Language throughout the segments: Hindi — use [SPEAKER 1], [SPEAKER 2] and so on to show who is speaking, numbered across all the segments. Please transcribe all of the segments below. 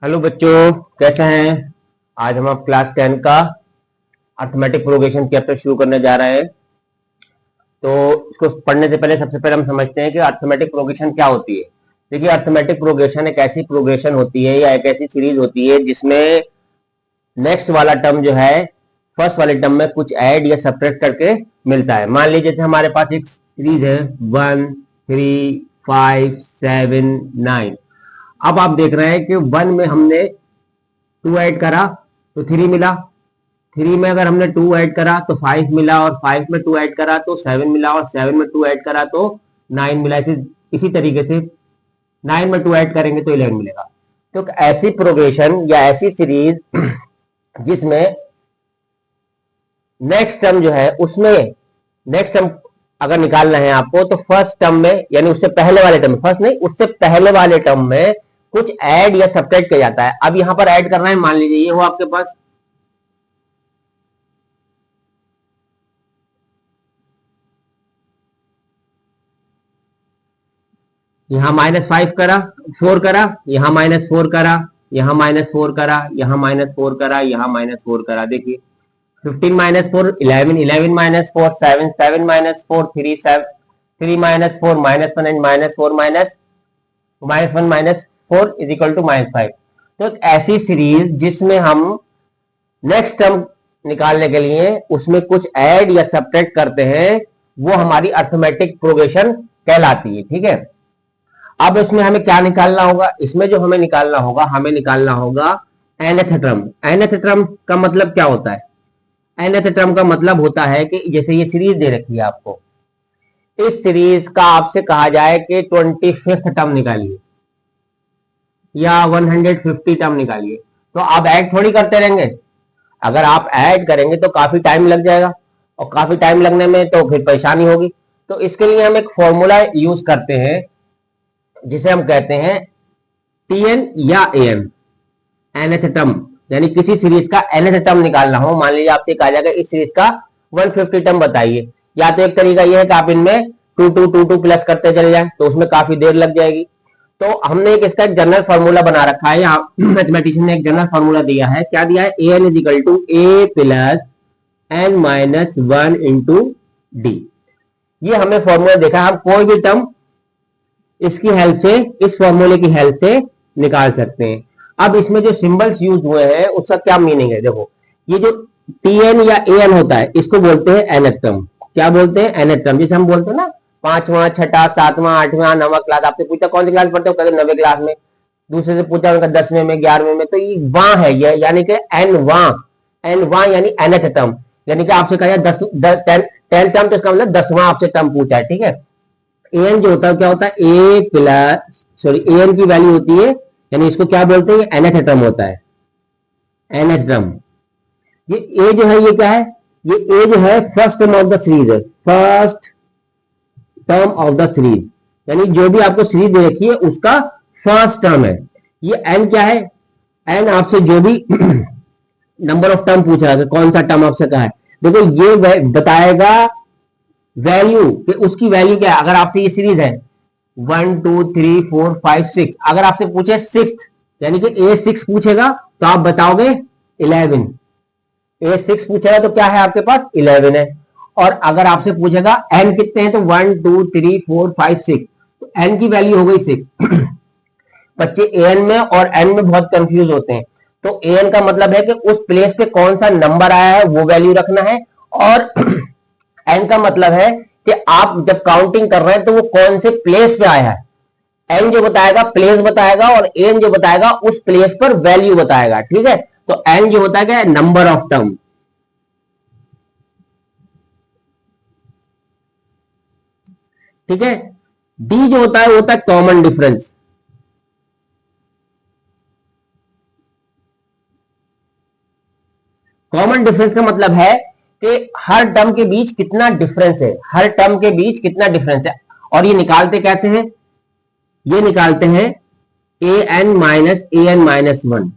[SPEAKER 1] हेलो बच्चों, कैसे हैं। आज हम क्लास 10 का अर्थमेटिक प्रोग्रेशन चैप्टर शुरू करने जा रहे हैं। तो इसको पढ़ने से पहले सबसे पहले हम समझते हैं कि अर्थमेटिक प्रोग्रेशन क्या होती है। देखिए, अर्थमेटिक प्रोग्रेशन एक ऐसी प्रोग्रेशन होती है या एक ऐसी सीरीज होती है जिसमें नेक्स्ट वाला टर्म जो है फर्स्ट वाले टर्म में कुछ ऐड या सब्ट्रैक्ट करके मिलता है। मान लीजिए जैसे हमारे पास एक सीरीज है 1 3 5 7 9। अब आप देख रहे हैं कि 1 में हमने 2 ऐड करा तो 3 मिला, 3 में अगर हमने 2 ऐड करा तो 5 मिला, और 5 में 2 ऐड करा तो 7 मिला, और 7 में 2 ऐड करा तो 9 मिला। इसी तरीके से 9 में 2 ऐड करेंगे तो 11 मिलेगा। तो ऐसी प्रोग्रेशन या ऐसी सीरीज जिसमें नेक्स्ट टर्म जो है उसमें नेक्स्ट टर्म अगर निकालना है आपको तो फर्स्ट टर्म में यानी उससे पहले वाले टर्म में, फर्स्ट नहीं उससे पहले वाले टर्म में कुछ ऐड या सब्ट्रैक्ट किया जाता है। अब यहां पर ऐड करना है, मान लीजिए ये हो आपके पास यहां -5 करा, 4 करा, यहां -4 करा, यहां -4 करा, यहां -4 करा, यहां -4 करा। देखिए 15 -4 11, 11 -4 7, 7 -4 3, 7 3 -4 -1 एंड -4 -1 -4 इज इक्वल टू -5। तो एक ऐसी सीरीज जिसमें हम नेक्स्ट टर्म निकालने के लिए उसमें कुछ ऐड या सब्ट्रैक्ट करते हैं, वो हमारी अर्थमेटिक प्रोग्रेशन कहलाती है। ठीक है, अब इसमें हमें क्या निकालना होगा, इसमें जो हमें निकालना होगा nth टर्म। nth टर्म का मतलब क्या होता है? nth टर्म का मतलब होता है कि जैसे ये सीरीज दे रखी है आपको, इस सीरीज का आपसे कहा जाए कि 25th टर्म निकालिए या 150 टर्म निकालिए, तो आप ऐड थोड़ी करते रहेंगे। अगर आप ऐड करेंगे तो काफी टाइम लग जाएगा, और काफी टाइम लगने में तो फिर परेशानी होगी। तो इसके लिए हम एक फॉर्मूला यूज करते हैं जिसे हम कहते हैं टीएन या एन। nth टर्म यानी किसी सीरीज का nth टर्म निकालना हो, मान लीजिए आपसे कहा जाएगा इस सीरीज का 150 टर्म बताइए, या तो एक तरीका यह है कि आप इनमें 2 2 2 2 प्लस करते चले जाएं, तो उसमें काफी देर लग जाएगी। तो हमने एक इसका जनरल फॉर्मूला बना रखा है, यहाँ मैथमेटिशियन ने एक जनरल फॉर्मूला दिया है। क्या दिया है? an is equal to a plus n minus 1 into d. ये हमें फॉर्मूला देखा, हम कोई भी टर्म इसकी हेल्प से, इस फॉर्मूले की हेल्प से निकाल सकते हैं। अब इसमें जो सिंबल्स यूज हुए हैं उसका क्या मीनिंग है? देखो, ये जो टीएन या एन होता है इसको बोलते हैं nth टर्म। क्या बोलते हैं? nth term. जैसे हम बोलते हैं ना 5वां 6वां 7वां 8वां 9वां क्लास, आपसे पूछा कौन सी क्लास पढ़ते हो, कहते 9वीं क्लास में। दूसरे से पूछा उनका 10वें में 11वें में, तो ये वां है, ये यानी कि एन वां यानी nth टर्म। यानी कि आपसे कहा 10 टर्म, तो इसका मतलब 10वां आपसे टर्म पूछा है। ठीक है, एन जो होता है क्या होता है? ए प्लस एन की वैल्यू होती है, यानी इसको क्या बोलते हैं? nth टर्म होता है, nth टर्म। ये ए जो है ये क्या है? ये ए जो है first term of the series है, first term of the series, यानी जो भी आपको सीरीज दे रखी है उसका फर्स्ट टर्म है। ये एन क्या है? एन आपसे जो भी नंबर ऑफ टर्म पूछ रहा है, कौन सा टर्म आपसे कहा है, देखो ये बताएगा वैल्यू कि उसकी वैल्यू क्या है। अगर आपसे ये सीरीज है 1 2 3 4 5 6, अगर आपसे पूछे 6 यानी कि A6 पूछेगा तो आप बताओगे 11। A6 पूछेगा तो क्या है आपके पास? 11 है। और अगर आपसे पूछेगा n कितने हैं तो 1 2 3 4 5 6, तो n की वैल्यू हो गई 6। बच्चे an में और n में बहुत कंफ्यूज होते हैं। तो an का मतलब है कि उस प्लेस पे कौन सा नंबर आया है वो वैल्यू रखना है, और n का मतलब है कि आप जब काउंटिंग कर रहे हैं तो वो कौन से प्लेस पे आया है। n जो बताएगा प्लेस बताएगा, और n जो बताएगा उस प्लेस पर वैल्यू बताएगा। ठीक है, तो n जो होता है क्या? Number of term. ठीक है, d जो होता है वो होता है कॉमन डिफरेंस। कॉमन डिफरेंस का मतलब है कि हर टर्म के बीच कितना डिफरेंस है, हर टर्म के बीच कितना डिफरेंस है। और ये निकालते कैसे हैं? ये निकालते हैं an माइनस 1,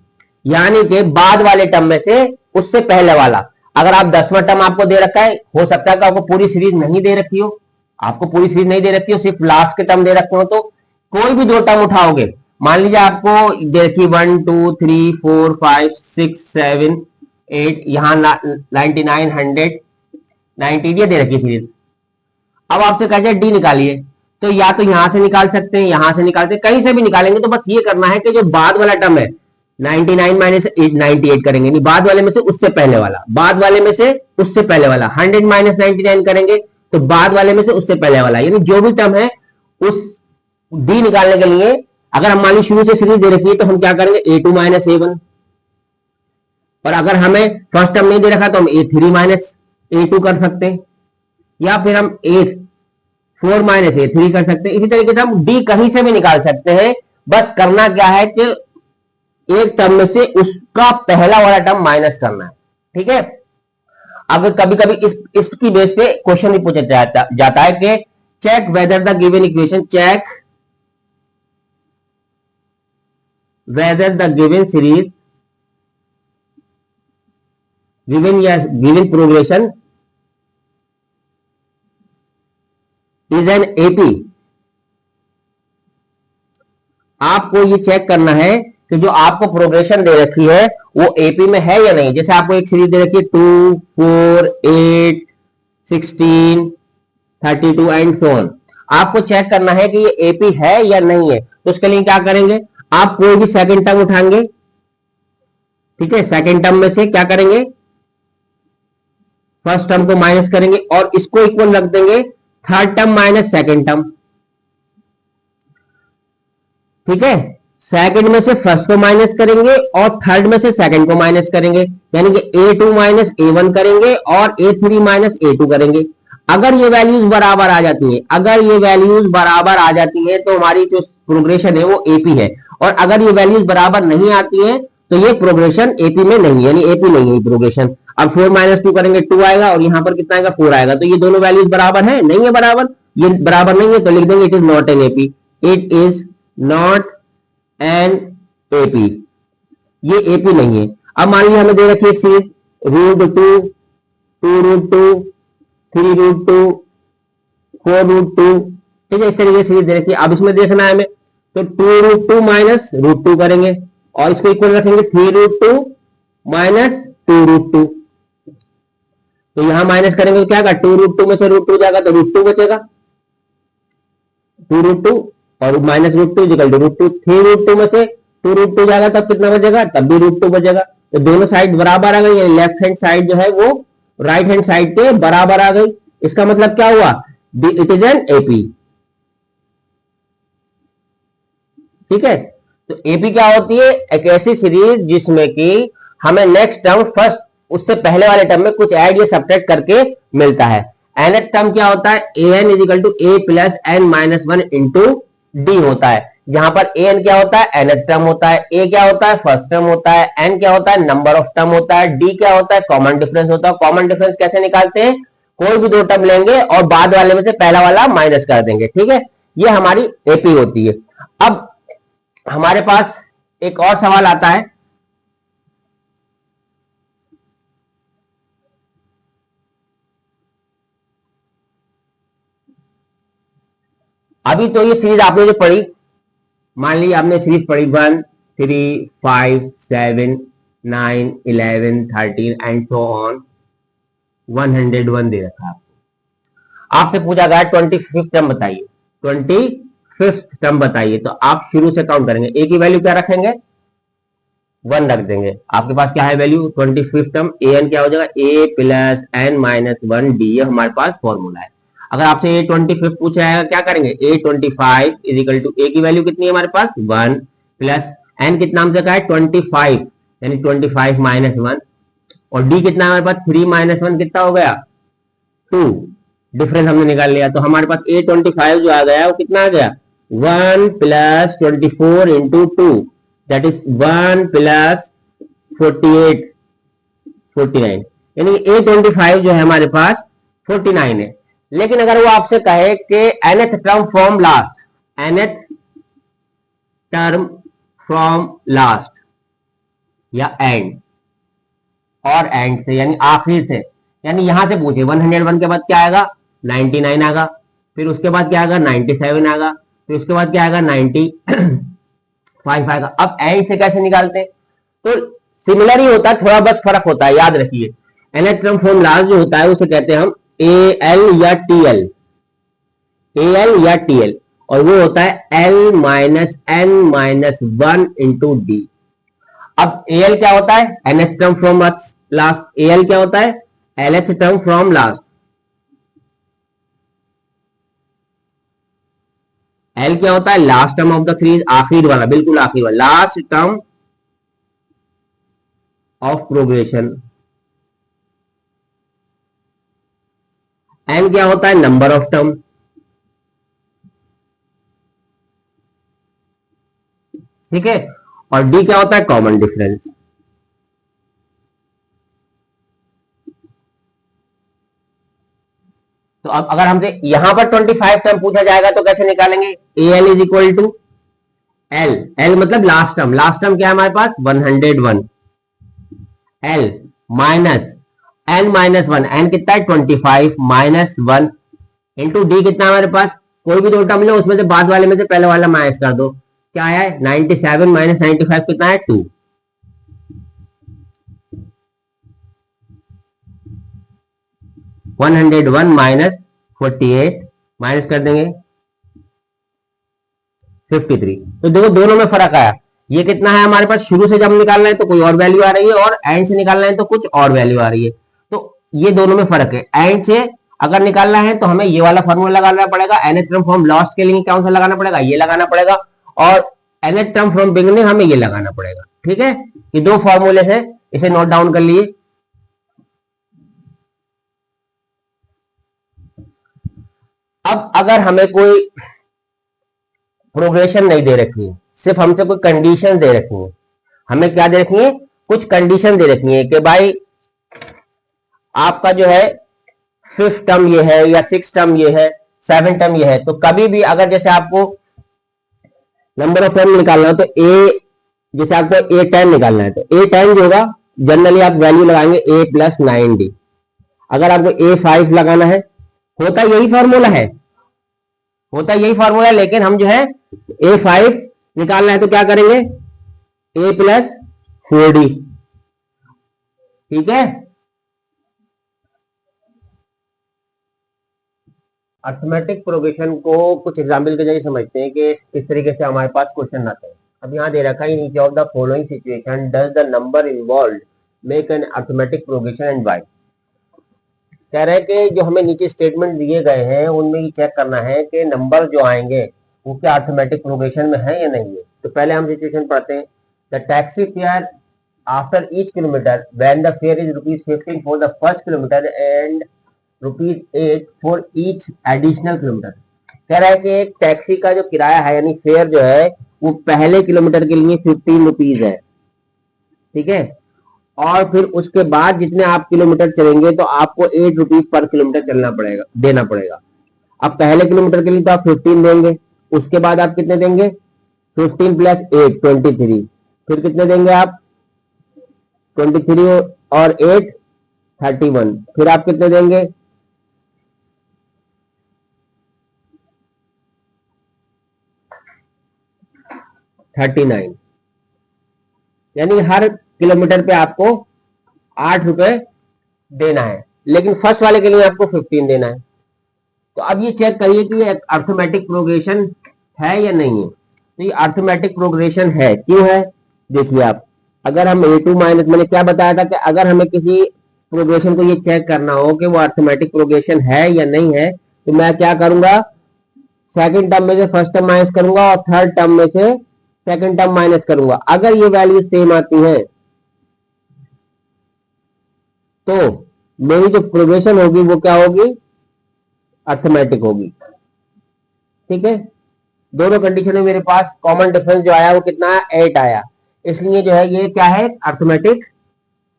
[SPEAKER 1] यानी कि बाद वाले टर्म में से उससे पहले वाला। अगर आप 10वां टर्म आपको दे रखा है, हो सकता है कि आपको पूरी सीरीज नहीं दे रखी हो, सिर्फ लास्ट के टर्म दे रखे हो, तो कोई भी 2 टर्म उठाओगे मान लीजिए आपको देखिए 1 2 3 4 5 6 7 8 यहाँ 99 100 90 ये दे रखी सीरीज। अब आपसे कहते हैं डी निकालिए, तो या तो यहां से निकाल सकते हैं, यहां से निकालते हैं, कहीं से भी निकालेंगे। तो बस ये करना है कि जो बाद वाला टर्म है 99 माइनस 98 करेंगे, नहीं बाद वाले में से उससे पहले वाला, बाद वाले में से उससे पहले वाला, 100 माइनस 99 करेंगे तो बाद वाले में से उससे पहले वाला, यानी जो भी टर्म है उस डी निकालने के लिए अगर हम मान लीजिए शुरू से सीरीज दे रखी है तो हम क्या करेंगे a2 माइनस a1, और अगर हमें फर्स्ट टर्म नहीं दे रखा तो हम a3 माइनस a2 कर सकते हैं, या फिर हम a4 माइनस a3 कर सकते हैं। इसी तरीके से हम डी कहीं से भी निकाल सकते हैं। बस करना क्या है कि एक टर्म में से उसका पहला वाला टर्म माइनस करना है, ठीक है। अब कभी कभी इसकी बेस पे क्वेश्चन भी पूछा जाता है कि check whether the given equation, check whether the given series given progression is an AP. आपको ये चेक करना है कि जो आपको प्रोग्रेशन दे रखी है वो एपी में है या नहीं। जैसे आपको एक सीरीज दे रखी है 2 4 8 16 32 एंड सो ऑन, आपको चेक करना है कि ये एपी है या नहीं है। तो उसके लिए क्या करेंगे, आप कोई भी सेकंड टर्म उठाएंगे, ठीक है, सेकंड टर्म में से क्या करेंगे, फर्स्ट टर्म को माइनस करेंगे और इसको इक्वल रख देंगे third term minus second term, ठीक है। सेकंड में से फर्स्ट को माइनस करेंगे और थर्ड में से सेकंड को माइनस करेंगे, यानी कि a2 माइनस a1 करेंगे और a3 माइनस a2 करेंगे। अगर ये वैल्यूज बराबर आ जाती है, अगर ये वैल्यूज बराबर आ जाती है तो हमारी जो प्रोग्रेशन है वो एपी है, और अगर ये वैल्यूज बराबर नहीं आती है तो ये प्रोग्रेशन एपी में नहीं है, यानी एपी नहीं है प्रोग्रेशन। अब 4 माइनस 2 करेंगे 2 आएगा और यहां पर कितना आएगा 4 आएगा। तो ये दोनों वैल्यूज बराबर है, नहीं है बराबर, ये बराबर नहीं है तो लिख देंगे it is not an AP, it is not an AP, ये एपी नहीं है। अब मान लीजिए हमें दे रखी एक सीरीज √2 2√2 3√2 4√2, ठीक है, इस तरीके से सीरीज दे रखी है। अब इसमें देखना है हमें, तो 2√2 माइनस √2 करेंगे और इसको इक्वल रखेंगे 3√2 माइनस 2√2। तो यहां माइनस करेंगे तो क्या होगा, 2√2 में से √2 जाएगा तो √2 बचेगा, 2√2 और माइनस √2 इक्वल टू √2। 3√2 में से 2√2 जाएगा तब कितना बचेगा, तब भी √2 बचेगा। तो दोनों साइड बराबर आ गई, लेफ्ट हैंड साइड जो है वो राइट हैंड साइड के बराबर आ गई। इसका मतलब क्या हुआ, इट इज एन एपी, ठीक है। तो एपी क्या होती है, एक ऐसी सीरीज जिसमें कि हमें नेक्स्ट टर्म फर्स्ट उससे पहले वाले टर्म में कुछ ऐड या सब्ट्रैक्ट करके मिलता है। nth टर्म क्या होता है, an is equal to a plus n minus 1 into d होता है। यहां पर an क्या होता है, nth टर्म होता है, a क्या होता है, फर्स्ट टर्म होता है, n क्या होता है, नंबर ऑफ टर्म होता है, d क्या होता है, कॉमन डिफरेंस होता है। कॉमन डिफरेंस कैसे निकालते हैं, कोई भी दो टर्म लेंगे और बाद वाले में से पहला वाला माइनस कर देंगे, ठीक है। ये हमारी एपी होती है। अब हमारे पास एक और सवाल आता है, अभी तो ये सीरीज आपने जो पढ़ी, मान लीजिए आपने सीरीज पढ़ी 1 3 5 7 9 11 13 एंड सो ऑन 101 दे रखा है आपको। आपसे पूछा गया 25th टर्म बताइए, 25th टर्म बताइए। तो आप शुरू से काउंट करेंगे, ए की वैल्यू क्या रखेंगे, 1 रख देंगे। आपके पास क्या है value 25th term, A N क्या हो जाएगा, ए प्लस एन माइनस 1 डी, ये हमारे पास फॉर्मूला है। अगर आपसे A25 पूछा जाएगा क्या करेंगे, A25 इज इक्वल टू ए की वैल्यू कितनी है हमारे पास 1 प्लस एन कितना हमसे कहा है 25, यानी 25 माइनस 1, और डी कितना है हमारे पास 3 माइनस 1 कितना हो गया 2, डिफरेंस हमने निकाल लिया। तो हमारे पास A25 जो आ गया वो कितना आ गया 1 plus 24 into 2 that is 1 plus 48 49, यानी A25 जो है हमारे पास 49 है। लेकिन अगर वो आपसे कहे कि nth term from last, nth term from last या एंड, और एंड से यानी आखिर से, यानी यहां से पूछे 101 के बाद क्या आएगा 99 आएगा, फिर उसके बाद क्या आएगा 97 आएगा, फिर उसके बाद क्या आएगा 90 5 आएगा। अब एंड से कैसे निकालते हैं, तो सिमिलर ही होता है, थोड़ा बस फर्क होता है, याद रखिए। nth टर्म फ्रॉम लास्ट जो होता है उसे कहते हैं हम AL या TL, AL या TL, और वो होता है L minus N minus 1 into D। अब AL क्या होता है, nth term from last. AL क्या होता है, LH term from last. L क्या होता है, last term of the series, आखिर वाला, बिल्कुल आखिर वाला, last term of progression. N क्या होता है, नंबर ऑफ टर्म, ठीक है, और D क्या होता है, कॉमन डिफरेंस। तो अब अगर हमसे यहां पर 25 टर्म पूछा जाएगा तो कैसे निकालेंगे, AL is equal to L, L मतलब लास्ट टर्म, लास्ट टर्म क्या है हमारे पास 101, L minus N minus 1, N कितना है 25 माइनस 1 इंटू D कितना है हमारे पास, कोई भी दो टर्म लो उसमें से बाद वाले में से पहले वाला माइनस कर दो, क्या है 97 माइनस 95 कितना है 2, 101 माइनस 48 माइनस कर देंगे 53। तो देखो दोनों में फर्क आया, ये कितना है हमारे पास, शुरू से जब निकालना है तो कोई और वैल्यू आ रही है, और एंड से निकालना है तो कुछ और वैल्यू आ रही है। तो ये दोनों में फर्क है। एंड से अगर निकालना है तो हमें ये वाला फॉर्मूला लगाना पड़ेगा, nth टर्म फ्रॉम लास्ट के लिए कौन सा लगाना पड़ेगा, ये लगाना पड़ेगा, और nth टर्म फ्रॉम बिगिनिंग हमें ये लगाना पड़ेगा। ठीक है, ये दो फॉर्मूले है, इसे नोट डाउन कर लिए। अब अगर हमें कोई प्रोग्रेशन नहीं दे रखी है, सिर्फ हमसे कोई कंडीशन दे रखी है, हमें क्या दे रखी है, कुछ कंडीशन दे रखी है कि भाई आपका जो है 5th टर्म ये है या 6th टर्म ये है, 7th टर्म ये है, तो कभी भी अगर जैसे आपको नंबर ऑफ टर्म निकालना हो तो ए, जैसे आपको A10 निकालना है तो A10 जो होगा जनरली आप वैल्यू लगाएंगे A प्लस 9D। अगर आपको A5 लगाना है, होता यही फॉर्मूला है, होता यही फॉर्मूला है, लेकिन हम जो है A5 निकालना है तो क्या करेंगे A प्लस 4D। ठीक है, अर्थमेटिक प्रोग्रेशन को कुछ एग्जाम्पल के जरिए समझते हैं कि इस तरीके से हमारे पास क्वेश्चन आते हैं। अब यहाँ दे रखा है नीचे of the following situation does the number involve make an arithmetic progression and why. कह रहे हैं कि जो हमें नीचे स्टेटमेंट दिए गए हैं उनमें ये चेक करना है कि नंबर जो आएंगे वो क्या अर्थमेटिक प्रोग्रेशन में है या नहीं है। तो पहले हम सिचुएशन पढ़ते हैं। The taxi fare after each kilometre when the fair is ₹15 for the first kilometre and ₹8 for each additional kilometre. कह रहा है कि एक टैक्सी का जो किराया है यानी फेयर जो है वो पहले किलोमीटर के लिए ₹15 है, ठीक है, और फिर उसके बाद जितने आप किलोमीटर चलेंगे तो आपको ₹8 पर किलोमीटर चलना पड़ेगा, देना पड़ेगा। अब पहले किलोमीटर के लिए तो आप 15 देंगे, उसके बाद आप कितने देंगे 15 प्लस 8 23, फिर कितने देंगे आप 23 और 8 31, फिर आप कितने देंगे 39, यानी हर किलोमीटर पे आपको ₹8 देना है, लेकिन फर्स्ट वाले के लिए आपको 15 देना है। तो अब ये चेक करिए कि ये अर्थमेटिक प्रोग्रेशन है या नहीं है। तो ये अर्थमेटिक प्रोग्रेशन है, क्यों है, देखिए आप, अगर हम A2 माइनस, मैंने क्या बताया था कि अगर हमें किसी प्रोग्रेशन को ये चेक करना हो कि वो अर्थमेटिक प्रोग्रेशन है या नहीं है, तो मैं क्या करूंगा, सेकंड टर्म में से फर्स्ट टर्म माइनस करूंगा और थर्ड टर्म में से सेकंड टर्म माइनस करूंगा। अगर ये वैल्यू सेम आती है तो मेरी जो प्रोग्रेशन होगी वो क्या होगी, अर्थमेटिक होगी। ठीक है, दोनों कंडीशन में मेरे पास कॉमन डिफरेंस जो आया वो कितना है 8 आया, इसलिए जो है ये क्या है, अर्थमेटिक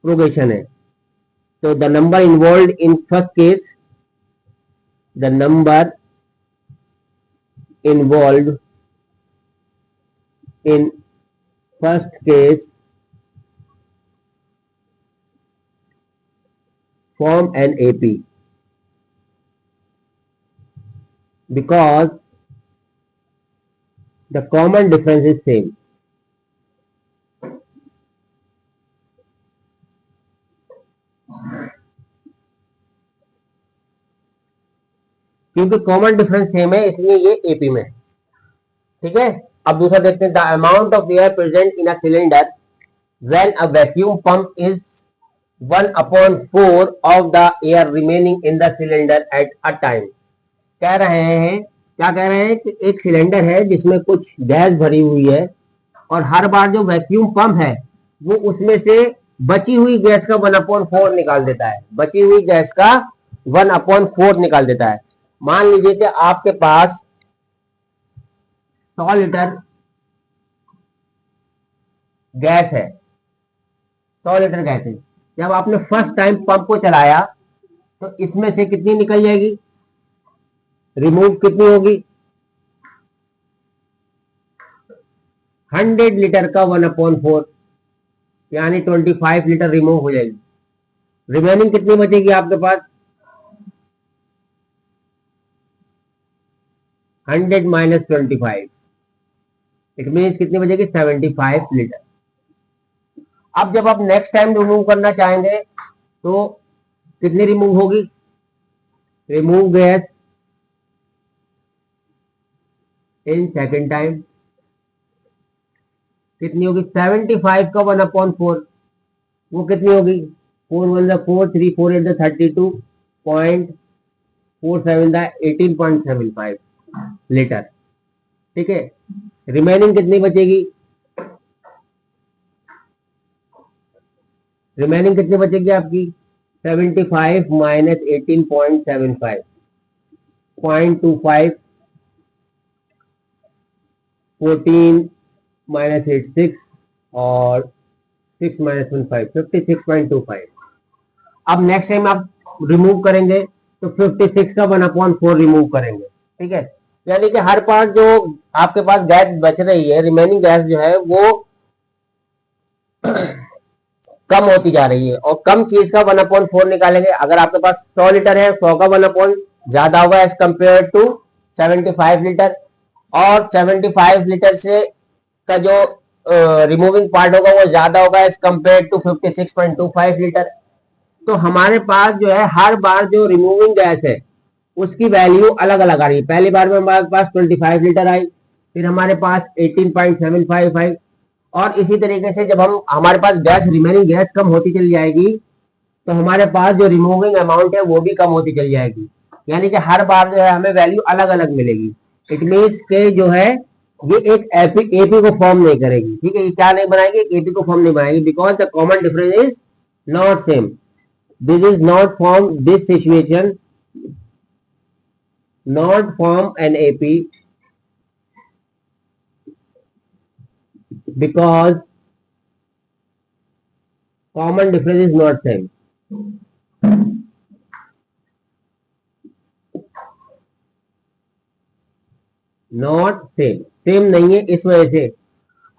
[SPEAKER 1] प्रोग्रेशन है। तो the number involve in first case, the number involve in first case form an AP because the common difference is same. क्योंकि कॉमन डिफरेंस सेम है इसलिए ये एपी में। ठीक है, अब दूसरा देखते हैं। The amount of air present in a cylinder when a vacuum pump is 1/4 of the air remaining in the cylinder at a time। कह रहे हैं, क्या कह रहे हैं कि एक सिलेंडर है जिसमें कुछ गैस भरी हुई है और हर बार जो वैक्यूम पंप है वो उसमें से बची हुई गैस का 1/4 निकाल देता है, बची हुई गैस का 1/4 निकाल देता है। मान लीजिए कि आपके पास 100 लीटर गैस है, 100 लीटर गैस है। जब आपने फर्स्ट टाइम पंप को चलाया तो इसमें से कितनी निकल जाएगी, रिमूव कितनी होगी, 100 लीटर का 1/4 यानी 25 लीटर रिमूव हो जाएगी। रिमेनिंग कितनी बचेगी आपके पास, 100 माइनस 25, इट मीन्स कितनी बचेगी, 75 लीटर। अब जब आप नेक्स्ट टाइम रिमूव करना चाहेंगे तो कितनी रिमूव होगी, remove gas in second time कितनी होगी, 75 का 1/4 वो कितनी होगी, 4 1 4 3 4 8 32.47 18.75 लीटर। ठीक है, रिमेनिंग कितनी बचेगी, रिमेनिंग कितनी बचेगी आपकी, 75 माइनस 18.75 0.25 14 माइनस 86 और 6 माइनस 15 56.25। अब नेक्स्ट टाइम आप रिमूव करेंगे तो 56 का 1/4 रिमूव करेंगे। ठीक है, यानी कि हर पार्ट जो आपके पास गैस बच रही है, रिमेनिंग गैस जो है वो कम होती जा रही है और कम चीज का 1/4 निकालेंगे। अगर आपके पास 100 लीटर है, 100 का 1/4 ज्यादा होगा एज कंपेयर टू 75 लीटर, और 75 लीटर से का जो रिमूविंग पार्ट होगा वो ज्यादा होगा एज कंपेयर टू 56.25 लीटर। तो हमारे पास जो है हर बार जो रिमूविंग गैस है उसकी वैल्यू अलग अलग आ रही है। पहली बार में हमारे पास 25 लीटर आई, फिर हमारे पास 18.75 आई, और इसी तरीके से जब हम हमारे पास गैस रिमेनिंग गैस कम होती चली जाएगी तो हमारे पास जो रिमूविंग अमाउंट है वो भी कम होती चली जाएगी। यानी कि हर बार जो है हमें वैल्यू अलग अलग मिलेगी। इट मीन्स के जो है ये एक एपी को फॉर्म नहीं करेगी। ठीक है, ये क्या नहीं बनाएगी, एपी को फॉर्म नहीं बनाएगी, because the common difference is not same. This is not form, this situation not form an AP because common difference is not same। Not same, same नहीं है इस वजह से।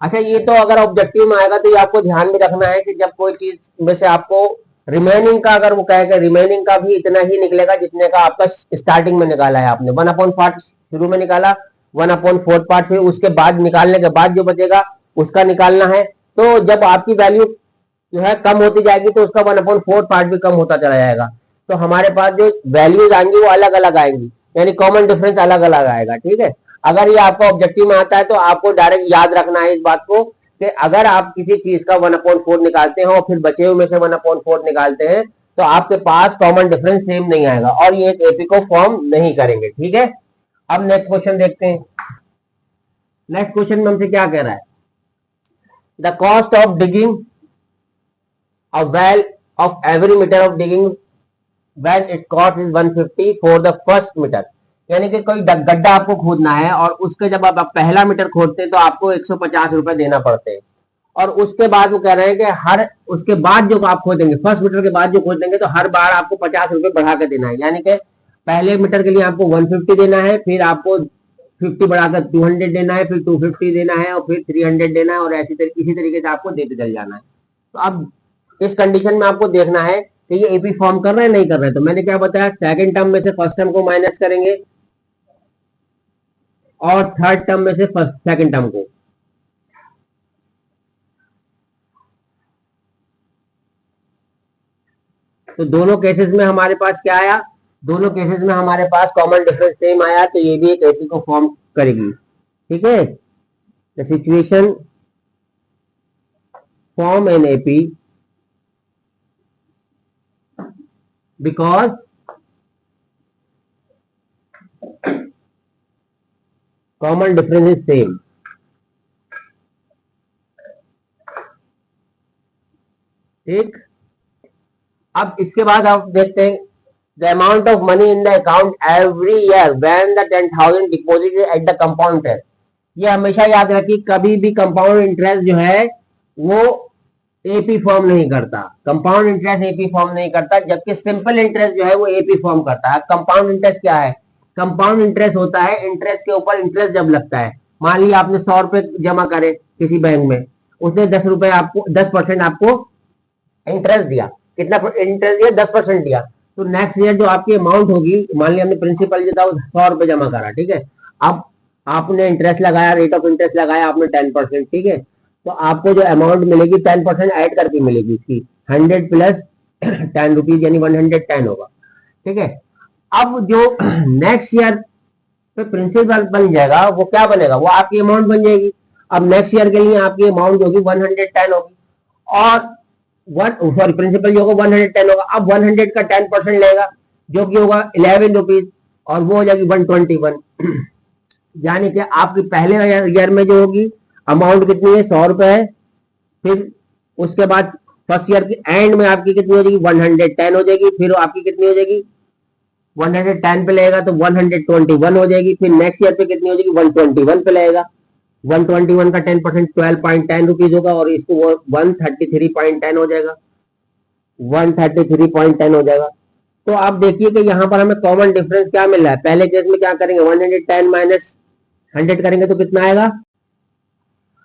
[SPEAKER 1] अच्छा, ये तो अगर ऑब्जेक्टिव में आएगा तो ये आपको ध्यान में रखना है कि जब कोई चीज में से आपको रिमेनिंग का अगर वो कहेगा रिमेनिंग का भी इतना ही निकलेगा जितने का आपका स्टार्टिंग में निकाला है आपने, 1/4 शुरू में निकाला, 1/4 पार्ट, फिर उसके बाद निकालने के बाद जो बचेगा उसका निकालना है। तो जब आपकी वैल्यू जो है कम होती जाएगी तो उसका 1/4 पार्ट भी कम होता चला जाएगा। तो हमारे पास जो वैल्यूज आएंगी वो अलग अलग आएंगी, यानी कॉमन डिफरेंस अलग अलग आएगा। ठीक है, अगर ये आपको ऑब्जेक्टिव में आता है तो आपको डायरेक्ट याद रखना है इस बात को कि अगर आप किसी चीज का 1/4 निकालते हैं और फिर बचे हुए में से 1/4 निकालते हैं तो आपके पास कॉमन डिफरेंस सेम नहीं आएगा और ये एक एपी को फॉर्म नहीं करेंगे। ठीक है, अब नेक्स्ट क्वेश्चन देखते हैं। नेक्स्ट क्वेश्चन में हमसे क्या कह रहा है, the cost of digging a well of every meter of digging when its cost is 150 for the first meter। यानी कि कोई गड्ढा आपको खोदना है और उसके जब आप पहला मीटर खोदते हैं तो आपको 150 रुपए देना पड़ते हैं, और उसके बाद वो कह रहे हैं कि हर उसके बाद जो आप खोदेंगे, फर्स्ट मीटर के बाद जो खोदेंगे तो हर बार आपको 50 रुपए बढ़ा के देना है। यानी कि पहले मीटर के लिए आपको 150 देना है, फिर आपको 50 बढ़ाकर 200 देना है, फिर 250 देना है और फिर 300 देना है, और इसी तरीके से आपको देते चल जाना है। तो अब इस कंडीशन में आपको देखना है कि ये एपी फॉर्म कर रहे हैं नहीं कर रहे हैं। तो मैंने क्या बताया, सेकंड टर्म में से फर्स्ट टर्म को माइनस करेंगे और थर्ड टर्म में से सेकंड टर्म को। तो दोनों केसेस में हमारे पास क्या आया, दोनों केसेस में हमारे पास कॉमन डिफरेंस सेम आया, तो ये भी एक एपी को फॉर्म करेगी। ठीक है, the situation form an AP because common difference is same. ठीक, अब इसके बाद आप देखते हैं the amount of money in the account every year when the 10,000 deposited at the compound interest. ये हमेशा याद रखिए, कभी भी कंपाउंड इंटरेस्ट जो है वो एपी फॉर्म नहीं करता। कंपाउंड इंटरेस्ट एपी फॉर्म नहीं करता, जबकि सिंपल इंटरेस्ट जो है वो एपी फॉर्म करता है। कंपाउंड इंटरेस्ट क्या है? कंपाउंड इंटरेस्ट होता है इंटरेस्ट के ऊपर इंटरेस्ट जब लगता है। मान लीजिए आपने 100 रुपए जमा करे किसी बैंक में, उसने 10 रुपए आपको 10% आपको इंटरेस्ट दिया। कितना इंटरेस्ट दिया? 10% दिया। तो नेक्स्ट ईयर जो आपकी अमाउंट होगी, मान लिया हमने प्रिंसिपल जो था 100 रुपए जमा करा, ठीक है, अब आपने इंटरेस्ट लगाया, रेट ऑफ इंटरेस्ट लगाया आपने 10%, ठीक है, तो आपको जो अमाउंट मिलेगी 10% ऐड करके मिलेगी इसकी, 100 प्लस 10 रुपीज यानी 110 होगा। ठीक है, अब जो नेक्स्ट ईयर पे प्रिंसिपल बन जाएगा वो क्या बनेगा? वो आपकी अमाउंट बन जाएगी। अब नेक्स्ट ईयर के लिए आपकी अमाउंट होगी 110 होगी, और प्रिंसिपल जो होगा 110 होगा। अब 100 का 10% लेगा जो कि होगा 11 रुपीज, और वो हो जाएगी 121। यानी कि आपकी पहले ईयर में जो होगी अमाउंट कितनी है? 100 रुपए है। फिर उसके बाद फर्स्ट ईयर की एंड में आपकी कितनी हो जाएगी? 110 हो जाएगी। फिर आपकी कितनी हो जाएगी? 110 पे लगेगा तो 121 हो जाएगी। फिर नेक्स्ट ईयर पे कितनी हो जाएगी? 121 पे लगेगा। 121 का 10% 12.10 रुपीज होगा, और इसको 133.10 हो जाएगा। 133.10 हो जाएगा। तो आप देखिए कि यहाँ पर हमें कॉमन डिफरेंस क्या मिल रहा है। पहले केस में क्या करेंगे? 110 माइनस 100 करेंगे तो कितना आएगा?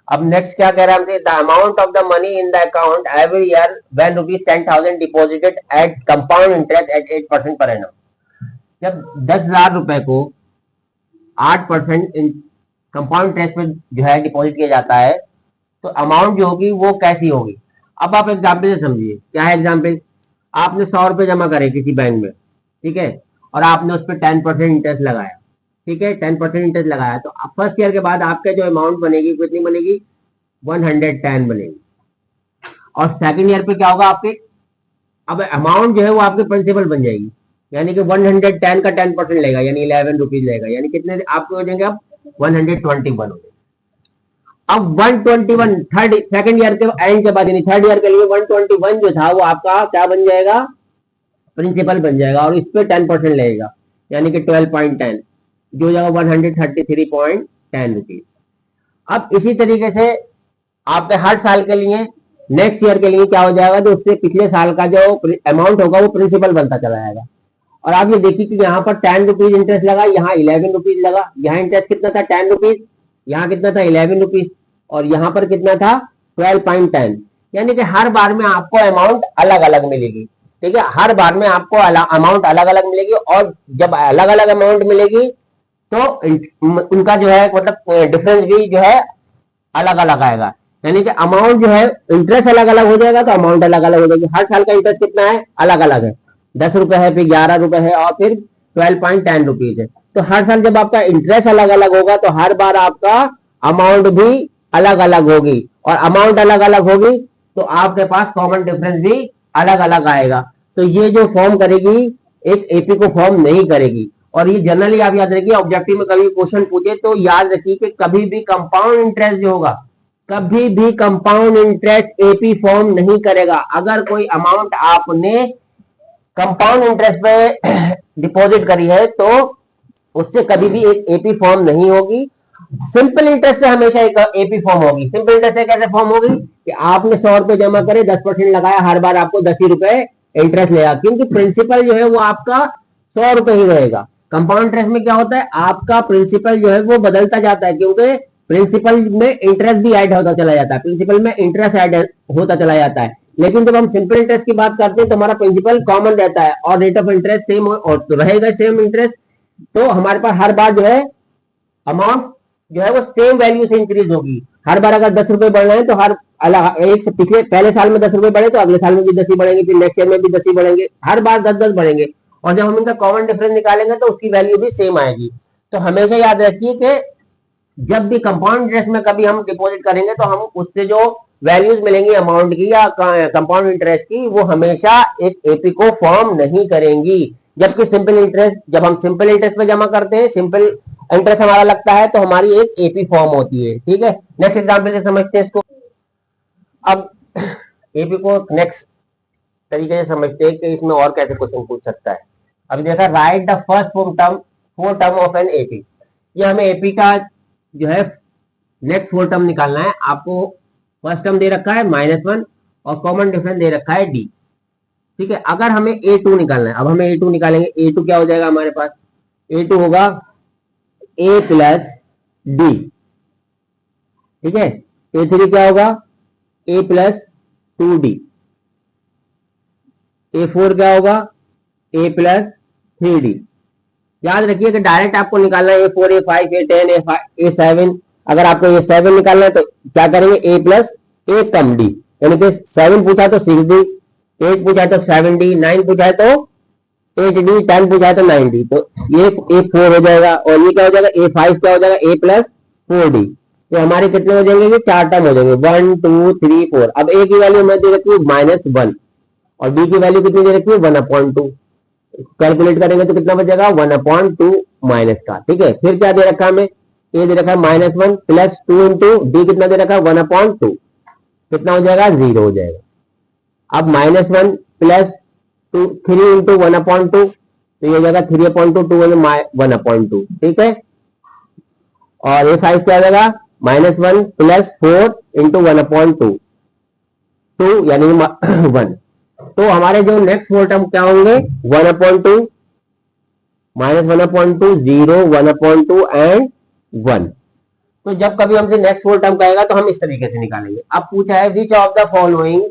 [SPEAKER 1] अब नेक्स्ट क्या कह रहा है? The amount of the money in the account every year when ₹10,000 deposited at compound interest at 8% per annum. जब 10,000 रुपए को 8% कंपाउंड इंटरेस्ट में जो है डिपॉजिट किया जाता है, तो अमाउंट जो होगी वो कैसी होगी? अब आप एग्जाम्पल से समझिए। क्या है एग्जाम्पल? आपने 100 रुपए जमा करे किसी बैंक में, ठीक है, और आपने उस पर 10% इंटरेस्ट लगाया, ठीक है, 10% इंटरेस्ट लगाया, तो फर्स्ट ईयर के बाद आपके जो अमाउंट बनेगी कितनी बनेगी? 110 बनेगी। और सेकंड ईयर पे क्या होगा आपके? अब अमाउंट जो है वो आपके प्रिंसिपल बन जाएगी, यानी कि 110 का 10% लेगा, यानी 11 रुपीज लेगा, यानी कितने आपको हो जाएंगे? अब 121 हो जाएगा। अब 121 थर्ड सेकंड ईयर के एंड के बाद यानी थर्ड ईयर के लिए 121 जो था वो आपका क्या बन जाएगा? प्रिंसिपल बन जाएगा, और इस पे 10% लगेगा, यानी कि 12.10 जो हो जाएगा 133.10 रुपीज। अब इसी तरीके से आपके हर साल के लिए नेक्स्ट ईयर के लिए क्या हो जाएगा? तो उससे पिछले साल का जो अमाउंट होगा वो प्रिंसिपल बनता चला जाएगा। और आप ये देखिए कि यहाँ पर 10 रुपीज इंटरेस्ट लगा, यहाँ 11 रुपीज लगा। यहाँ इंटरेस्ट कितना था? 10 रुपीज। यहाँ कितना था? 11 रुपीज। और यहाँ पर कितना था? 12.10। यानी कि हर बार में आपको अमाउंट अलग अलग मिलेगी। ठीक है, हर बार में आपको अमाउंट अलग अलग मिलेगी, और जब अलग अलग अमाउंट मिलेगी तो उनका जो है मतलब डिफरेंस भी जो है अलग अलग आएगा। यानी कि अमाउंट जो है इंटरेस्ट अलग अलग हो जाएगा तो अमाउंट अलग अलग हो जाएगी। हर साल का इंटरेस्ट कितना है? अलग अलग है। 10 रुपए है, फिर 11 रुपए है, और फिर 12.10 रुपीज है। तो हर साल जब आपका इंटरेस्ट अलग अलग होगा तो हर बार आपका अमाउंट भी अलग अलग होगी, और अमाउंट अलग अलग होगी तो आपके पास कॉमन डिफरेंस भी अलग अलग आएगा। तो ये जो फॉर्म करेगी एक एपी को फॉर्म नहीं करेगी। और ये जनरली आप याद रखिए, ऑब्जेक्टिव में कभी क्वेश्चन पूछे तो याद रखिए कि कभी भी कंपाउंड इंटरेस्ट जो होगा, कभी भी कंपाउंड इंटरेस्ट एपी फॉर्म नहीं करेगा। अगर कोई अमाउंट आपने कंपाउंड इंटरेस्ट पे डिपॉजिट करी है तो उससे कभी भी एक एपी फॉर्म नहीं होगी। सिंपल इंटरेस्ट से हमेशा एक एपी फॉर्म होगी। सिंपल इंटरेस्ट से कैसे फॉर्म होगी? कि आपने 100 रुपए जमा करे, 10% लगाया, हर बार आपको 10 ही रुपए इंटरेस्ट लेगा, क्योंकि प्रिंसिपल जो है वो आपका 100 रुपए ही रहेगा। कंपाउंड इंटरेस्ट में क्या होता है? आपका प्रिंसिपल जो है वो बदलता जाता है, क्योंकि प्रिंसिपल में इंटरेस्ट भी ऐड होता चला जाता है, प्रिंसिपल में इंटरेस्ट ऐड होता चला जाता है। लेकिन जब हम सिंपल इंटरेस्ट की बात करते हैं तो हमारा प्रिंसिपल कॉमन रहता है और रेट ऑफ इंटरेस्ट सेम और तो रहेगा सेम इंटरेस्ट। तो हमारे पास हर बार जो है अमाउंट जो है वो सेम वैल्यू से इंक्रीज होगी। हर बार अगर 10 रुपए बढ़ रहे हैं तो हर अलग एक से पिछले पहले साल में 10 रुपए बढ़े तो अगले साल में भी 10 ही बढ़ेंगे, फिर नेक्स्ट ईयर में भी 10 ही बढ़ेंगे, हर बार 10-10 बढ़ेंगे। और जब हम इनका कॉमन डिफरेंस निकालेंगे तो उसकी वैल्यू भी सेम आएगी। तो हमेशा याद रखिए कि जब भी कंपाउंड इंटरेस्ट में कभी हम डिपॉजिट करेंगे तो हम उससे जो वैल्यूज मिलेंगी अमाउंट की या कंपाउंड इंटरेस्ट की, वो हमेशा एक एपी को फॉर्म नहीं करेंगी। जबकि सिंपल इंटरेस्ट, जब हम सिंपल इंटरेस्ट पे जमा करते हैं, सिंपल इंटरेस्ट हमारा लगता है, तो हमारी एक एपी फॉर्म होती है। ठीक है, नेक्स्ट एग्जाम्पल से समझते हैं इसको। अब एपी को नेक्स्ट तरीके से समझते हैं कि इसमें और कैसे क्वेश्चन पूछ सकता है। अभी देखा, right the first four term of an AP. ये हमें एपी का जो है नेक्स्ट फोर टर्म निकालना है। आपको फर्स्ट टर्म दे रखा है -1 और कॉमन डिफरेंस दे रखा है डी। ठीक है, अगर हमें A2 निकालना है, अब हमें A2 निकालेंगे। A2 क्या हो जाएगा हमारे पास? A2 होगा A प्लस डी। ठीक है, A3 क्या होगा? A plus 2D। A4 क्या होगा? A plus 3D। याद रखिए कि डायरेक्ट आपको निकालना है A4, A5, A10, A7। अगर आपको A7 निकालना है तो क्या करेंगे? A plus A come D, यानी कि 7 पूछा तो 6D, 8 पूछा तो 7D, 9 पूछा तो 8D, 10 पूछा तो 9D। तो ये A4 हो जाएगा। और ये क्या हो जाएगा? A5 क्या हो जाएगा? A plus 4D। तो हमारे कितने हो जाएंगे? ये 4 टर्म हो जाएंगे, 1 2 3 4। अब A की वैल्यू मैं दे रखी हूँ -1 और D की वैल्यू कितनी दे रखी है? 1/2। कैलकुलेट करेंगे तो कितना बचेगा? 1/2 माइनस का। ठीक है, फिर क्या दे रखा है हमें? ए दे रखा है -1 प्लस 2 इंटू डी कितना दे रखा है? 1/2। कितना हो जाएगा? 0 हो जाएगा। अब -1 प्लस 3 इंटू 1/2, तो ये हो जाएगा 3/2 1/2। ठीक है, और ये 5 क्या हो जाएगा? -1 प्लस 4 इंटू 1/2, 2 यानी 1। तो हमारे जो नेक्स्ट फोर टर्म क्या होंगे? 1/2, -1/2, 0, 1/2 एंड 1। तो जब कभी हमसे नेक्स्ट फोर टर्म कहेगा तो हम इस तरीके से निकालेंगे। अब पूछा है which of the following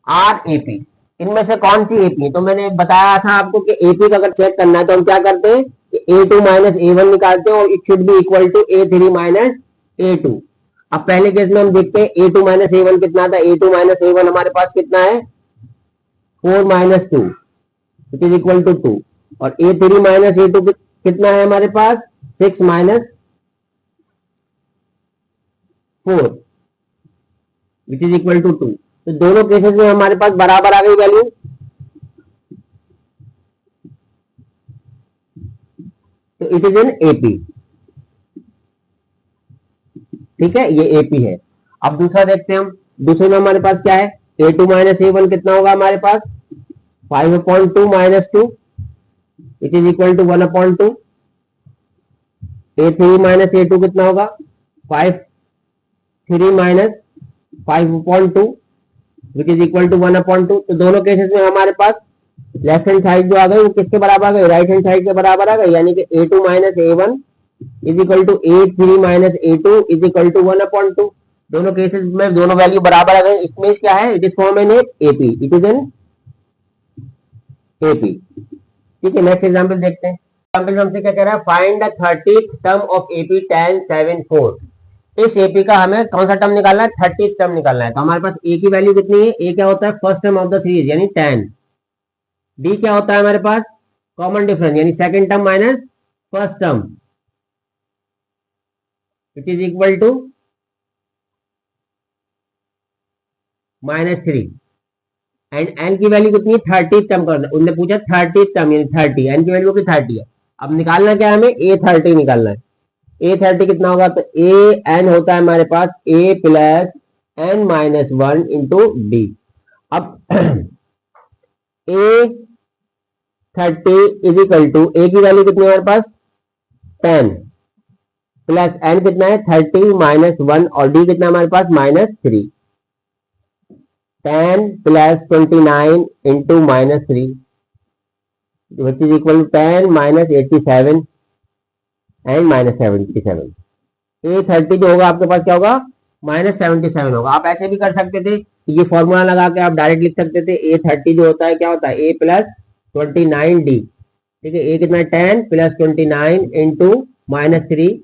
[SPEAKER 1] are AP, इनमें से कौन सी एपी है? तो मैंने बताया था आपको कि एपी का अगर चेक करना है तो हम क्या करते हैं कि A2 माइनस A1 निकालते हैं और it should be equal to A3 minus A2। अब पहले केस में हम देखते हैं A2 माइनस A1 कितना था। A2 माइनस A1 हमारे पास कितना है? 4 minus 2 which is equal to 2। और A3 माइनस A2 कितना है हमारे पास? 6 minus 4 which is equal to 2। तो दोनों केसेस में हमारे पास बराबर आ गई वैल्यू। तो इट इज एन एपी। ठीक है, ये एपी है। अब दूसरा देखते हैं हम। दूसरे में हमारे पास क्या है? A2 माइनस A1 कितना होगा हमारे पास? 5/2 minus 2 which is equal to 1/2। A3 minus A2 कितना होगा? 3 minus 5/2 which is equal to 1/2। तो दोनों केसेस में हमारे पास लेफ्ट हैंड साइड जो आ गई वो किसके बराबर आ गई? राइट हैंड साइड के बराबर आ गई, यानी कि A2 minus A1 is equal to A3 minus A2 is equal to 1/2। दोनों केसेस में दोनों वैल्यू बराबर आ गई। इसमें क्या है? It is form an AP, it is an AP. ठीक है, नेक्स्ट एग्जांपल देखते हैं। एग्जांपल हमसे क्या कह रहा है? Find the 30th term of AP 10 7 4। इस एपी का हमें कौन सा टर्म निकालना है? 30th टर्म निकालना है। तो हमारे पास ए की वैल्यू कितनी है? ए क्या होता है? First term of the series यानी 10। डी क्या होता है हमारे पास? कॉमन डिफरेंस यानी second term minus first term which is equal to -3। And n की वैल्यू कितनी है? 30th टर्म करना। उन्होंने पूछा 30th टर्म यानी 30, एन की वैल्यू की 30 है। अब निकालना क्या है हमें? A30 निकालना है। A30 कितना होगा? तो ए एन होता है हमारे पास A plus n minus 1 into D. अब A30 इज इक्वल टू ए की वैल्यू कितनी है हमारे पास? 10 प्लस एन कितना है? 30 माइनस 1 और डी कितना हमारे पास? -3। 10 plus 29 into -3 which is equal to 10 minus 87 and -77। A30 जो होगा आपके पास क्या होगा? -77 होगा। आप ऐसे भी कर सकते थे, ये फॉर्मूला लगा के आप डायरेक्ट लिख सकते थे। A30 जो होता है क्या होता है? A plus 29D। ठीक है, ए कितना? 10 plus 29 into -3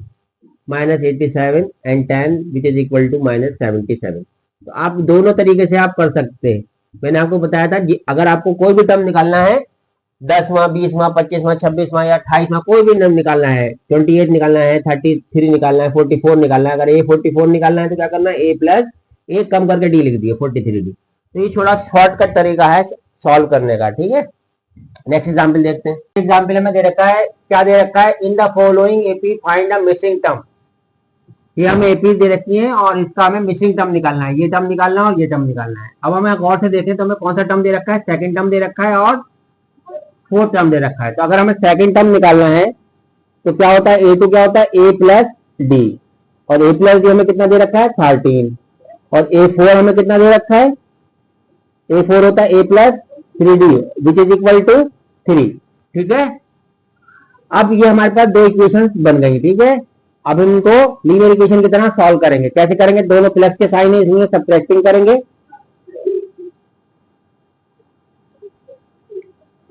[SPEAKER 1] -87 and 10 which is equal to -77। तो आप दोनों तरीके से आप कर सकते हैं। मैंने आपको बताया था कि अगर आपको कोई भी टर्म निकालना है 10वां, 20वां, 25वां, 26वां या 28वां कोई भी नंबर निकालना है, 28 निकालना है, 33 निकालना है, 44 निकालना है। अगर ए 44 निकालना है तो क्या करना है, ए प्लस ए कम करके डी लिख दिए 43 डी। तो ये थोड़ा शॉर्टकट तरीका है सॉल्व करने का, ठीक है। नेक्स्ट एग्जाम्पल देखते हैं। एग्जाम्पल में दे रखा है, क्या दे रखा है, in the following AP find the missing term. ये हमें एपी दे रखी है और इसका हमें मिसिंग टर्म निकालना है, ये टर्म निकालना है और ये टर्म निकालना है। अब हमें गौर से देखें तो हमें कौन सा टर्म दे रखा है, सेकंड टर्म दे रखा है और फोर्थ टर्म दे रखा है। तो अगर हमें सेकंड टर्म निकालना है तो क्या होता है, ए टू क्या होता है, ए प्लस डी, और ए प्लस डी हमें कितना दे रखा है 13, और ए फोर हमें कितना दे रखा है, ए फोर होता है A plus 3d which is equal to 3, ठीक है। अब ये हमारे पास दो इक्वेशन बन गई, ठीक है। अब इनको लीनियर इक्वेशन की तरह सॉल्व करेंगे। कैसे करेंगे, दोनों प्लस के साइन है इसमें सब्ट्रैक्टिंग करेंगे,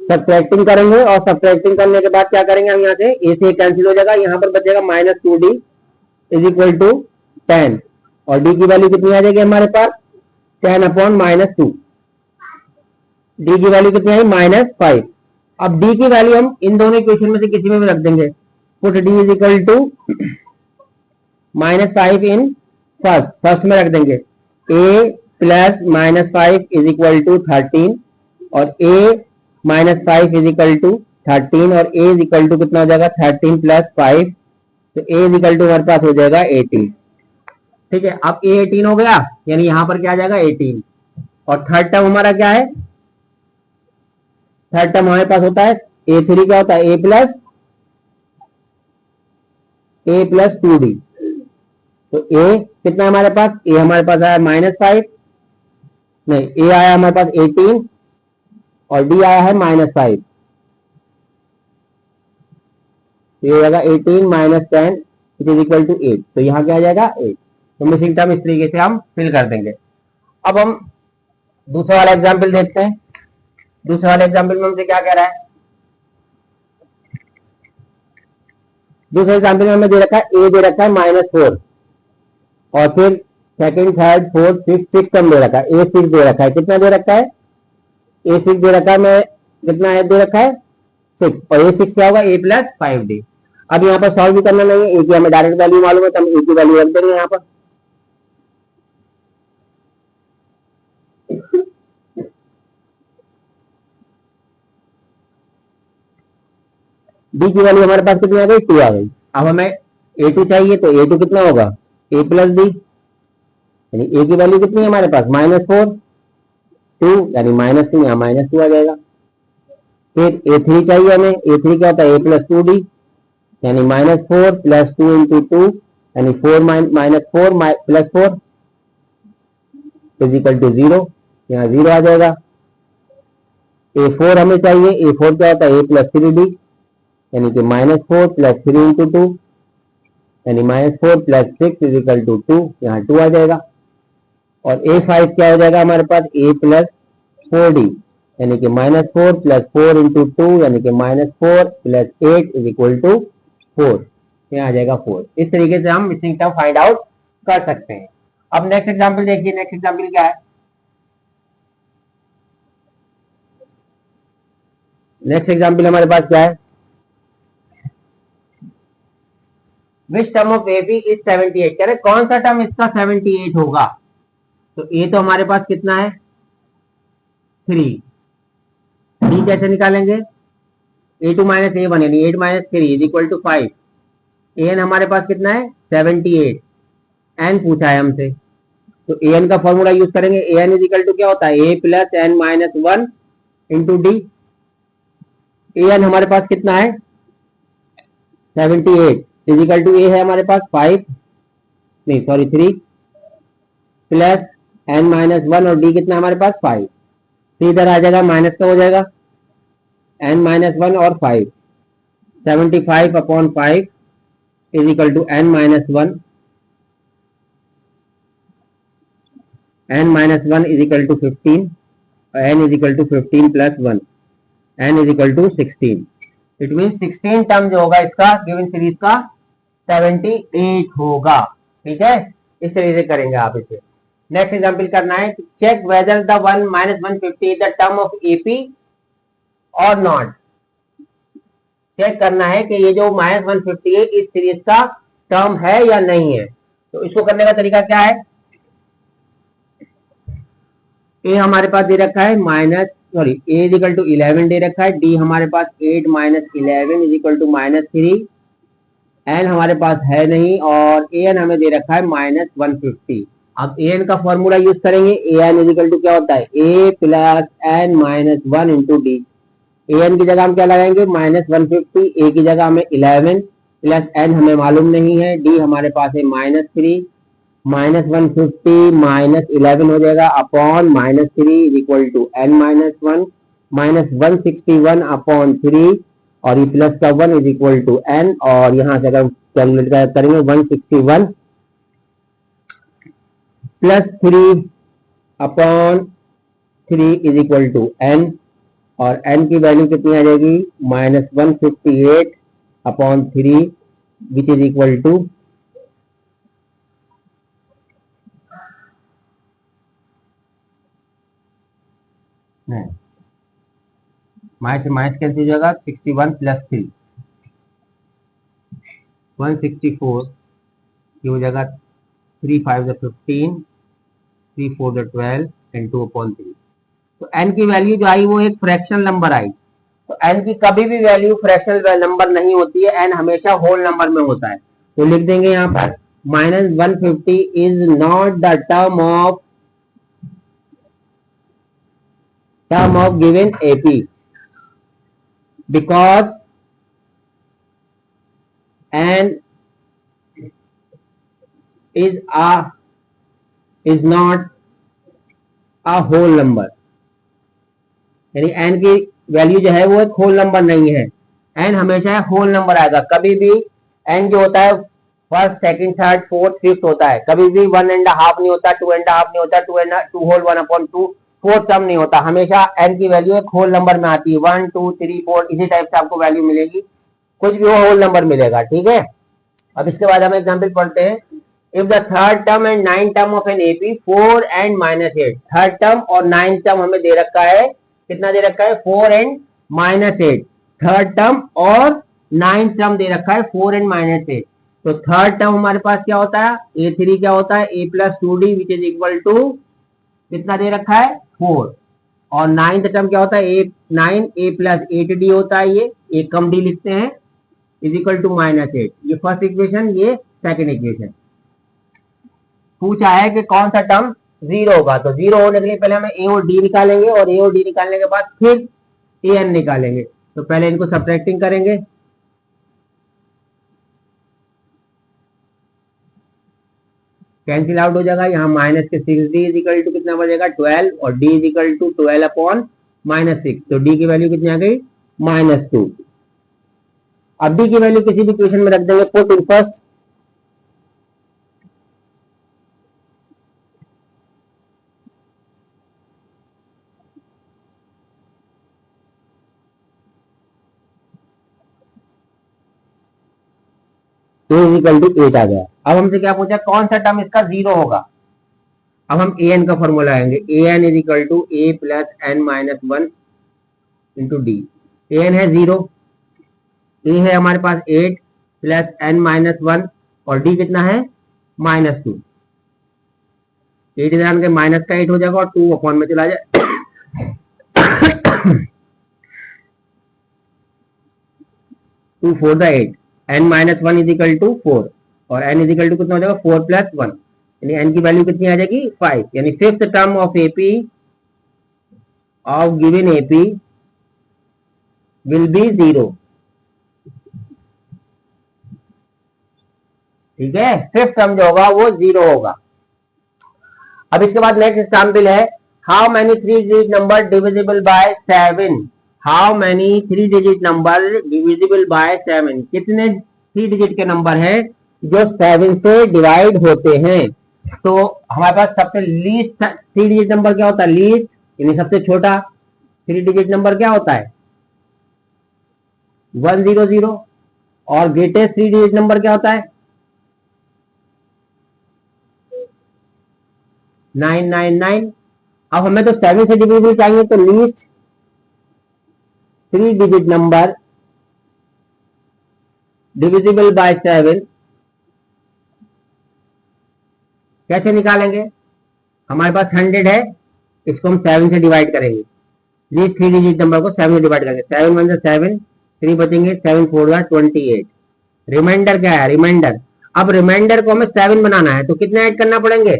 [SPEAKER 1] सब्ट्रैक्टिंग करेंगे और सब्ट्रैक्टिंग करने के बाद क्या करेंगे हम, यहाँ से ए से कैंसिल हो जाएगा, यहाँ पर बचेगा minus 2d is equal to 10, और डी की वैल्यू कितनी आ जाएगी हमारे पास 10 अपॉन माइनस 2, डी की वैल्यू कितनी आई -5। अब डी की वैल्यू हम इन दोनों इक्वेशन में से किसी में भी रख देंगे। Put d is equal to -5 in first में रख देंगे, a plus -5 is equal to 13, और ए -5 इज इक्वल टू 13, और ए इज इक्वल टू कितना हो जाएगा 13 प्लस 5, तो ए इज इक्वल टू हमारे पास हो जाएगा 18, ठीक है। अब ए 18 हो गया, यानी यहां पर क्या आ जाएगा 18, और थर्ड टर्म हमारा क्या है, थर्ड टर्म हमारे पास होता है ए थ्री, क्या होता है ए प्लस 2d। तो ए कितना है हमारे पास, ए हमारे पास आया -5, नहीं ए आया हमारे पास 18 और डी आया है -5, ये हो जाएगा 18 minus 10 it is equal to 8। तो यहाँ क्या आ जाएगा 8। तो मिसिंग टर्म इस तरीके से हम फिल कर देंगे। अब हम दूसरा वाला एग्जाम्पल देखते हैं। दूसरा वाले एग्जाम्पल में हमसे क्या कह रहा है, दूसरे एग्जाम्पल में हमें दे रखा है ए दे रखा है -4, और फिर second third fourth fifth six term दे रखा है, ए 6 दे रखा है, कितना दे रखा है ए 6 दे रखा है, मैं कितना है दे रखा है 6, और ए 6 क्या होगा ए प्लस 5d। अब यहाँ पर सॉल्व भी करना नहीं है, ए की हमें डायरेक्ट वैल्यू मालूम है तो हम ए की वैल्यू रख देंगे यहाँ पर। डी की वैल्यू हमारे पास कितनी आ गई 2 आ गई। अब हमें a2 चाहिए, तो a2 कितना होगा a प्लस डी, यानी a की वैल्यू कितनी है हमारे पास -4, 2 यानी -2, यहाँ -2 आ जाएगा। फिर a3 चाहिए हमें, a3 क्या होता है a प्लस 2d, यानी -4 प्लस 2 इंटू 2 यानी 4 -4 प्लस 4 इज इक्वल टू 0, यहाँ 0 आ जाएगा। a4 हमें चाहिए, a4 क्या होता है a प्लस 3d, यानी कि -4 प्लस 3 इंटू 2 यानी -4 प्लस 6 इज इक्वल टू 2, यहाँ 2 आ जाएगा। और a5 क्या हो जाएगा हमारे पास a प्लस 4d, यानी कि -4 प्लस 4 इंटू 2 यानी कि -4 प्लस 8 इज इक्वल टू 4, यहाँ आ जाएगा 4। इस तरीके से हम मिसिंग टर्म फाइंड आउट कर सकते हैं। अब नेक्स्ट एग्जाम्पल देखिए, नेक्स्ट एग्जाम्पल क्या है, नेक्स्ट एग्जाम्पल हमारे पास क्या है, which term of A B is 78, कह रहे कौन सा टर्म इसका 78 होगा। तो ए तो हमारे पास कितना है 3, डी कैसे निकालेंगे, a2 माइनस a1 यानी 8 minus 3 is equal to 5, an हमारे पास कितना है 78, n पूछा है हमसे, तो an का फॉर्मूला यूज करेंगे, an इज इक्वल टू क्या होता है a plus n minus 1 into d. an हमारे पास कितना है 78 इज इक्वल टू a है हमारे पास 5 नहीं सॉरी 3 प्लस n माइनस 1 और d कितना हमारे पास 5, तो इधर आ जाएगा माइनस का हो जाएगा n माइनस 1 और 5, 75 upon 5 is equal to n minus 1, n minus 1 is equal to 15 और n is equal to 15 plus 1, n is equal to 16। It mean 16 term जो होगा इसका गिवन सीरीज का 78 होगा, ठीक है। इस तरीके से करेंगे आप इसे। नेक्स्ट एग्जांपल करना है, check whether the 1 -150 is the term of AP और नॉट। चेक करना है कि ये जो -150 है इस सीरीज का टर्म है या नहीं है। तो इसको करने का तरीका क्या है, ए हमारे पास दे रखा है ए इज इक्वल टू 11 दे रखा है, डी हमारे पास 8 माइनस 11 इज इक्वल टू -3, एन हमारे पास है नहीं, और ए एन हमें दे रखा है -150। अब ए एन का फॉर्मूला यूज करेंगे, A N is equal to क्या होता है, A plus N minus 1 into D. A N की जगह हम क्या लगाएंगे, -150, ए की जगह हमें 11 प्लस एन हमें मालूम नहीं है, डी हमारे पास है -3, -150 -11 हो जाएगा upon -3 is equal to n-1 -161 upon 3 और ये प्लस का 1 इज इक्वल टू n, और यहाँ से अगर कैलकुलेट करेंगे 161 plus 3 upon 3 is equal to n, और n की वैल्यू कितनी आ जाएगी, -158 upon 3 which is equal to minus से माइनस कैंसिल हो जाएगा, 61 प्लस 3 164 ये हो जाएगा, 3 5 15 3 4 12 एंड 2 अपॉन 3। तो n की वैल्यू जो आई वो एक फ्रैक्शनल नंबर आई। तो n की कभी भी वैल्यू फ्रैक्शनल नंबर नहीं होती है, n हमेशा होल नंबर में होता है। तो लिख देंगे यहाँ पर -150 is not the term of given AP because n is not a whole number, यानी n की वैल्यू जो है वो एक होल नंबर नहीं है, n हमेशा होल नंबर आएगा। कभी भी n जो होता है first second third fourth fifth होता है, कभी भी 1.5 नहीं होता, 2.5 नहीं होता, 2 होल 1/2 फोर्थ टर्म नहीं होता, हमेशा n की वैल्यू एक होल नंबर में आती है, 1 2 3 4 इसी टाइप से आपको वैल्यू मिलेगी, कुछ भी होल नंबर मिलेगा, ठीक है। अब इसके बाद हम एग्जाम्पल पढ़ते हैं, if the third term and 9th term of an AP 4 and -8, third term और 9th टर्म हमें दे रखा है, कितना दे रखा है, 4 and -8, थर्ड टर्म और 9th टर्म दे रखा है 4 and -8। तो थर्ड टर्म हमारे पास क्या होता है, A3 क्या होता है, A plus 2D which is equal to कितना दे रखा है 4, और 9th टर्म क्या होता है, A प्लस 8D होता है, ये एक कम D लिखते हैं इज इक्वल टू -8। ये फर्स्ट इक्वेशन, ये सेकंड इक्वेशन। पूछा है कि कौन सा टर्म 0 होगा, तो 0 होने के लिए पहले हमें A और D निकालेंगे, और A और D निकालने के बाद फिर AN निकालेंगे। तो पहले इनको सब्ट्रैक्टिंग करेंगे, कैंसिल आउट हो जाएगा, यहाँ माइनस के 6D इज इक्वल टू कितना बचेगा 12, और D is equal to 12 upon -6, तो D की वैल्यू कितनी आ गई -2। अब D की वैल्यू किसी भी इक्वेशन में रख देंगे, put in first, is equal to 8 आ गया। अब हमसे क्या पूछा, कौन सा टर्म इसका 0 होगा। अब हम AN का फॉर्मूला आएंगे, AN is equal to A plus n-1 into d. AN है 0, A है हमारे पास 8 प्लस n-1, और D कितना है -2। 8 ध्यान के माइनस का 8 हो जाएगा, और 2 अपॉन में चला जाए 2 4 the 8, n-1 is equal to 4, और n इज इक्वल टू कितना हो जाएगा 4 प्लस 1, यानी n की वैल्यू कितनी आ जाएगी 5, यानी fifth term of AP of given AP will be 0, ठीक है, फिफ्थ टर्म जो होगा वो 0 होगा। अब इसके बाद नेक्स्ट एग्जाम्पल है, how many 3 digit number divisible by 7, how many 3 digit number divisible by 7, कितने 3 डिजिट के नंबर हैं जो 7 से डिवाइड होते हैं। तो हमारे पास सबसे लीस्ट 3 डिजिट नंबर क्या होता है, लीस्ट यानी सबसे छोटा 3 डिजिट नंबर क्या होता है 100, और ग्रेटेस्ट 3 डिजिट नंबर क्या होता है 999। अब हमें तो 7 से डिविजिबल चाहिए, तो least 3 digit number divisible by 7 कैसे निकालेंगे? हमारे पास 100 है, इसको हम 7 से डिवाइड करेंगे। लीस्ट 3 डिजिट नंबर को 7 से डिवाइड करेंगे। 7 1 7, 3 बचेंगे, 7 4 28। रिमाइंडर क्या है? रिमाइंडर। अब रिमाइंडर को हमें 7 बनाना है तो कितने ऐड करना पड़ेंगे?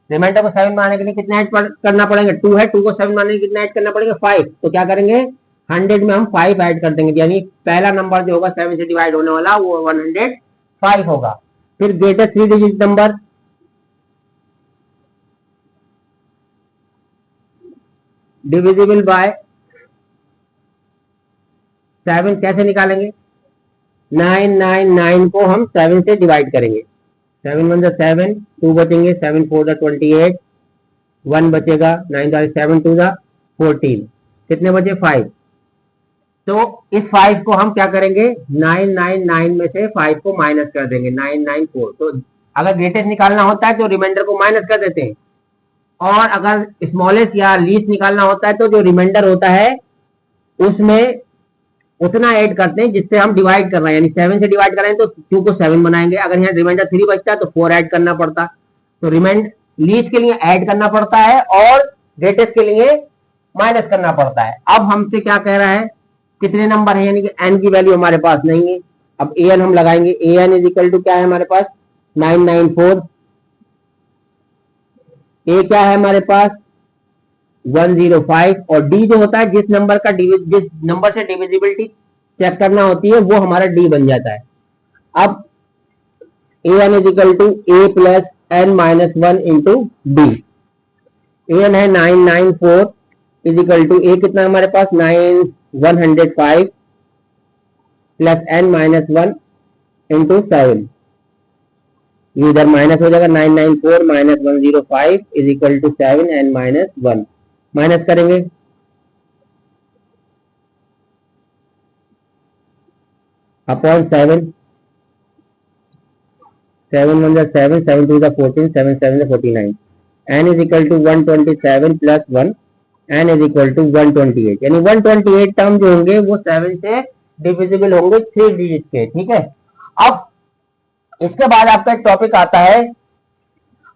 [SPEAKER 1] रिमाइंडर को 7 बनाने के लिए कितने ऐड करना पड़ेंगे? 2 है, 2 को 7 बनाने के लिए कितने ऐड करना पड़ेंगे? 5। तो क्या करेंगे? 100 में हम 5 ऐड कर देंगे, यानी पहला नंबर जो होगा 7 से डिवाइड होने वाला वो 105 होगा। फिर greatest 3 digit number, divisible by 7 कैसे निकालेंगे? 999 को हम 7 से डिवाइड करेंगे। 7 1 7, 2 बचेंगे, 7 4 28, 1 बचेगा, 9 7 2 14, कितने बचे? 5। तो इस 5 को हम क्या करेंगे? 999 में से 5 को माइनस कर देंगे, 994। तो अगर ग्रेटेस्ट निकालना होता है तो रिमाइंडर को माइनस कर देते हैं, और अगर स्मॉलेस्ट या लीस्ट निकालना होता है तो जो रिमाइंडर होता है उसमें उतना ऐड करते हैं जिससे हम डिवाइड कर रहे हैं, यानी 7 से डिवाइड कर रहे हैं तो 2 को 7 बनाएंगे। अगर यहाँ रिमाइंडर 3 बचता है तो 4 ऐड करना पड़ता, तो रिमाइंड लीस्ट के लिए ऐड करना पड़ता है और ग्रेटेस्ट के लिए माइनस करना पड़ता है। अब हमसे क्या कह रहा है? कितने नंबर है, यानी कि एन की वैल्यू हमारे पास नहीं है। अब ए एन हम लगाएंगे। ए एन इज इक्वल टू क्या है हमारे पास? 994। ए क्या है हमारे पास? 105। और डी जो होता है, जिस नंबर से डिविजिबिलिटी चेक करना होती है वो हमारा डी बन जाता है। अब A N is equal to A plus N minus 1 into D. A N है 994 इज इक्वल टू ए कितना हमारे पास? 105 प्लस एन माइनस 1 इंटू 7। ये इधर माइनस हो जाएगा, 994 minus 105 is equal to 7 N minus 1। Minus करेंगे, upon 7, 7 1 7, 7 2 14, 7 7 49। N is equal to 127 plus 1, n is equal to 128, यानी 128 टर्म जो होंगे वो 7 से डिविजिबल होंगे 3 डिजिट के। ठीक है, अब इसके बाद आपका एक टॉपिक आता है।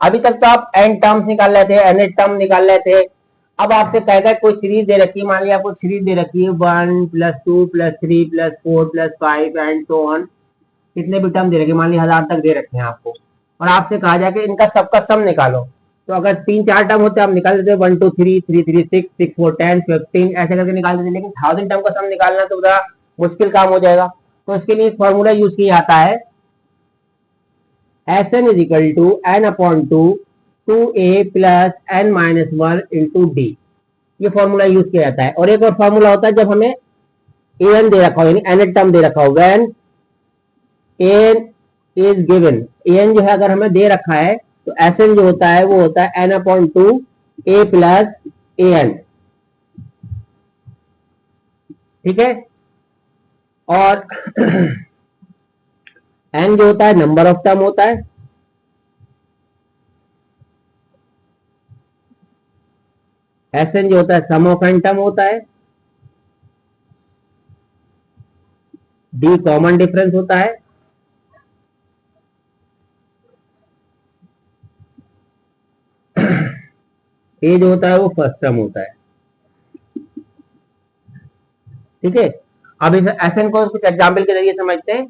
[SPEAKER 1] अभी तक तो आप एन टर्म्स निकाल रहे थे, एन टर्म निकाल रहे थे। अब आपसे कहेगा कोई सीरीज दे रखी है, मान लिया आपको सीरीज दे रखी है 1 + 2 + 3 + 4 + 5 एंड सो ऑन, कितने भी टर्म दे रखे, मान लिया 1000 तक दे रखे हैं आपको, और आपसे कहा जाए कि इनका सबका सम निकालो। तो अगर 3-4 टर्म होते आप निकाल देते 1 2 3 3 3 6 6 4 10 15 ऐसे करके निकाल देते, लेकिन 1000 टर्म का सम निकालना तो बड़ा मुश्किल काम हो जाएगा। तो इसके लिए फॉर्मूला यूज किया जाता है, Sn is equal to n upon 2 2a plus n minus 1 into d. ये फॉर्मूला यूज किया जाता है। और एक और फॉर्मूला होता है जब हमें an दे रखा हो, यानी n टर्म दे रखा हो, when an is given, an जो है अगर हमें दे रखा है तो Sn जो होता है वो होता है n upon 2 a plus an। ठीक है, और n जो होता है नंबर ऑफ टर्म होता है, Sn जो होता है सम ऑफ n टर्म होता है, d कॉमन डिफरेंस होता है, a जो होता है वो फर्स्ट टर्म होता है। ठीक है, अब इस Sn को कुछ एग्जाम्पल के जरिए समझते हैं।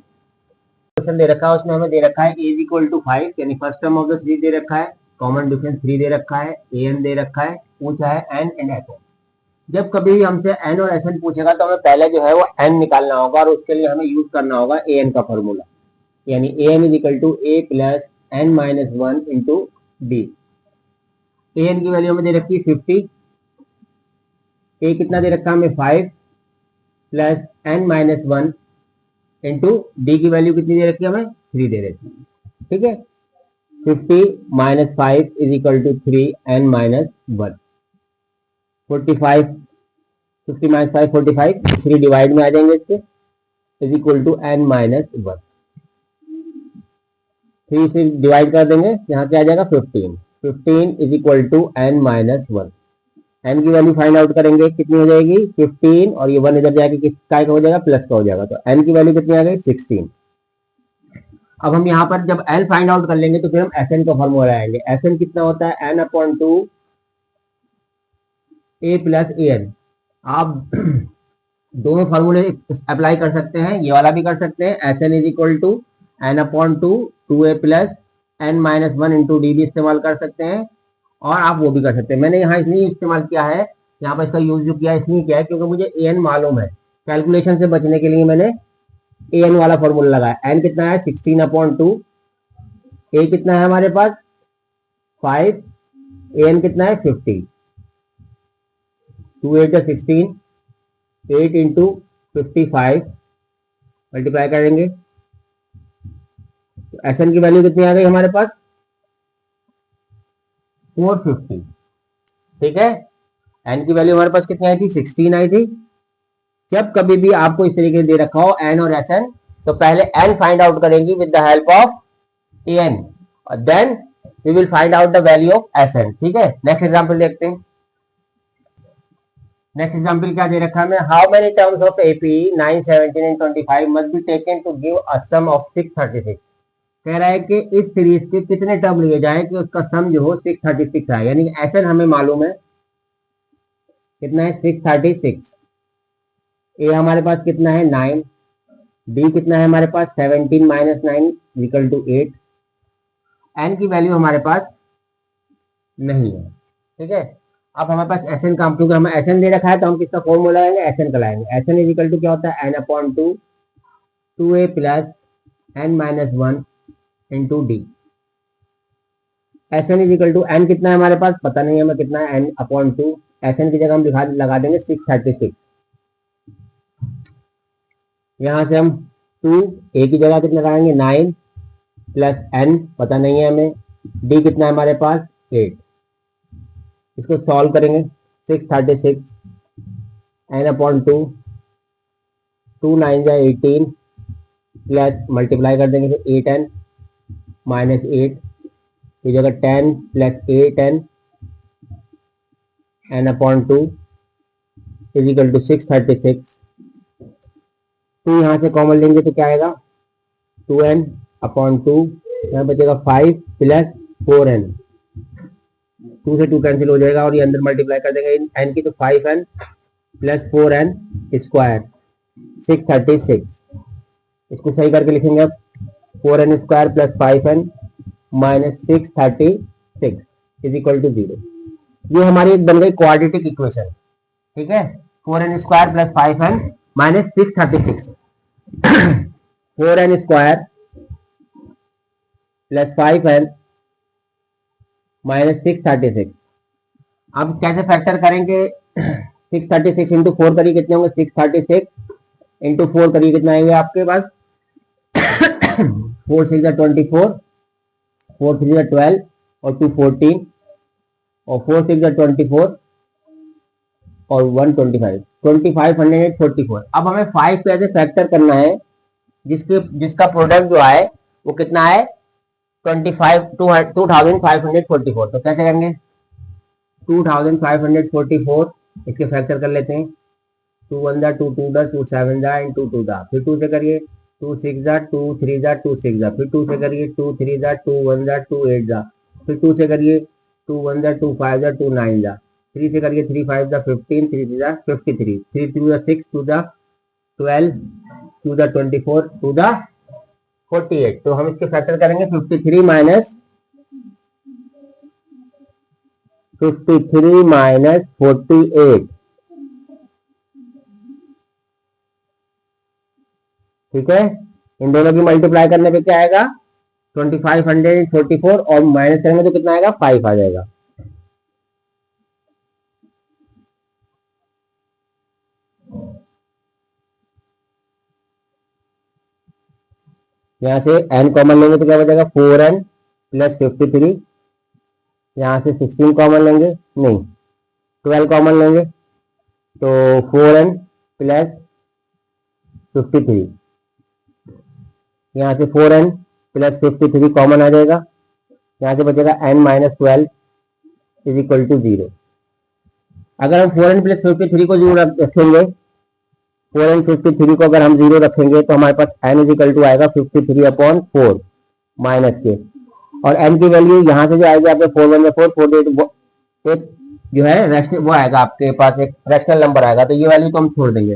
[SPEAKER 1] क्वेश्चन दे रखा है, उसमें हमें दे रखा है a इज इक्वल टू 5, यानी first term of the series दे रखा है, कॉमन डिफरेंस 3 दे रखा है, an दे रखा है, पूछा है n एंड Sn। जब कभी भी हमसे n और Sn पूछेगा तो हमें पहले जो है वो n निकालना होगा, और उसके लिए हमें यूज करना होगा an का फॉर्मूला, यानी an is equal to a plus n minus 1 into d. an की वैल्यू हमें दे रखी है 50, a कितना दे रखा है हमें 5 plus n minus 1 into D की वैल्यू कितनी दे रखी है हमें 3 दे रखी है। ठीक है, 50 minus 5 is equal to 3 n minus 1, 45, 50 minus 5 45, 3 divide में आ जाएंगे इसके, is equal to n minus 1, 3 से डिवाइड कर देंगे, यहाँ से आ जाएगा 15, 15 is equal to n minus 1। n की वैल्यू फाइंड आउट करेंगे, कितनी हो जाएगी 15, और ये 1 इधर जाएगा, किसका हो जाएगा प्लस का हो जाएगा, तो n की वैल्यू कितनी आ गई 16। अब हम यहाँ पर जब एन फाइंड आउट कर लेंगे तो फिर हम एस एन का फॉर्मूला आएंगे। एस एन कितना होता है, n upon two A plus A N. आप दोनों फॉर्मूले अप्लाई कर सकते हैं, ये वाला भी कर सकते हैं। S n is equal to n upon two A plus N minus one into d भी इस्तेमाल कर सकते हैं, और आप वो भी कर सकते हैं। मैंने यहाँ इसलिए इस्तेमाल किया है, यहाँ पर इसका यूज जो किया है इसलिए किया है क्योंकि मुझे ए एन मालूम है। कैलकुलेशन से बचने के लिए मैंने ए एन वाला फॉर्मूला लगाया। एन कितना है 16 अपॉन टू, ए कितना है हमारे पास 5, ए एन कितना है 50, 2 8 16, 8 इंटू 55 मल्टीप्लाई करेंगे तो एस एन की वैल्यू कितनी आ गई हमारे पास 450। ठीक है, एन की वैल्यू हमारे पास कितनी आई थी 16 आई थी। जब कभी भी आपको इस तरीके से दे रखा हो एन और एस एन, तो पहले एन फाइंड आउट करेंगे with the help of A N, और then we will find out the value of S N. ठीक है, नेक्स्ट एग्जाम्पल देखते हैं। नेक्स्ट एग्जाम्पल क्या दे रखा है हमें, how many terms of AP 9, 17 and 25 must be taken to give a sum of 636। कह रहा है कि इस सीरीज के कितने टर्म लिए जाए कि उसका सम जो हो 636 आए, यानी कि एस एन हमें मालूम है कितना है 636, ए हमारे पास कितना है 9, डी कितना है हमारे पास 17 माइनस 9 इक्वल टू 8, एन की वैल्यू हमारे पास नहीं है। ठीक है, अब हमारे पास एस एन का, क्योंकि हमें एस एन दे रखा है तो हम किसका फॉर्मूला लाएंगे, एस एन का लाएंगे। S n is equal to क्या होता है n upon two A plus N minus one into d. S n is equal to n कितना है हमारे पास पता नहीं है हमें कितना है, n upon two, s n की जगह हम लगा देंगे 636। यहां से हम 2 ए की जगह कितना लगाएंगे 9 प्लस एन पता नहीं है हमें, डी कितना है हमारे पास 8। इसको सॉल्व करेंगे 636 एन अपॉन टू 9 जा 18 प्लस मल्टीप्लाई कर देंगे तो 8n माइनस 8 की जगह 10 plus 8n n upon two is equal to 636। Two यहाँ से कॉमन लेंगे तो क्या आएगा 2n अपॉन टू, यहाँ बचेगा 5 प्लस 4n, 2 से 2 कैंसिल हो जाएगा और ये अंदर मल्टीप्लाई कर देंगे n की तो 5n प्लस 4n स्क्वायर 636। इसको सही करके लिखेंगे अब 4n square plus 5n minus 636 is equal to 0। ये हमारी एक बन गई क्वाड्रेटिक इक्वेशन। ठीक है, 4n square plus 5n minus 636, 4n square plus 5n minus 636। अब कैसे फैक्टर करेंगे 636 इंटू 4 करिए कितने होंगे, 636 इंटू 4 करिए कितना आएंगे आपके पास 4 6 24, 4 3 12 और 2 14 और 4 6 24 और 1 25, 2544। अब हमें 5 पे ऐसे फैक्टर करना है जिसका प्रोडक्ट जो आए वो कितना है 2544। तो कैसे करेंगे 2544 इसके फैक्टर कर लेते हैं, 2 1 जा 2 2 जा 2 7 जा एंड 2 2 जा, फिर 2 से करिए 2 6 जा 2 3 जा 2 6 जा, फिर 2 से करिए 2 3 जा 2 1 जा 2 8 जा, फिर 2 से करिए 2 1 जा 2 5 जा 2 9 जा, 3 से करिए 3 5 जा 15, 3 3 जा 53, 3 2 जा 6, 2 जा 12, 2 जा 24, 2 जा 48। तो हम इसके फैक्टर करेंगे 53 माइनस 48। ठीक है, इन दोनों की मल्टीप्लाई करने पे क्या आएगा 2544 और माइनस करेंगे तो कितना आएगा 5 आ जाएगा। यहां से n कॉमन लेंगे तो क्या बचेगा 4n प्लस 53, यहां से 16 कॉमन लेंगे नहीं 12 कॉमन लेंगे तो 4n प्लस 53, यहाँ से 4n प्लस 53 कॉमन आ जाएगा, यहाँ से बचेगा n minus 12 is equal to 0। अगर हम 4n प्लस 53 को 0 रखेंगे, 4n 53 को अगर हम 0 रखेंगे तो हमारे पास n इज इक्वल टू आएगा 53 अपॉन 4, माइनस के, और n की वैल्यू यहाँ से जो आएगी आपके 4 1 4 4 8 जो है रैशनल वो आएगा, आपके पास एक रैशनल नंबर आएगा, तो ये वैल्यू तो हम छोड़ देंगे।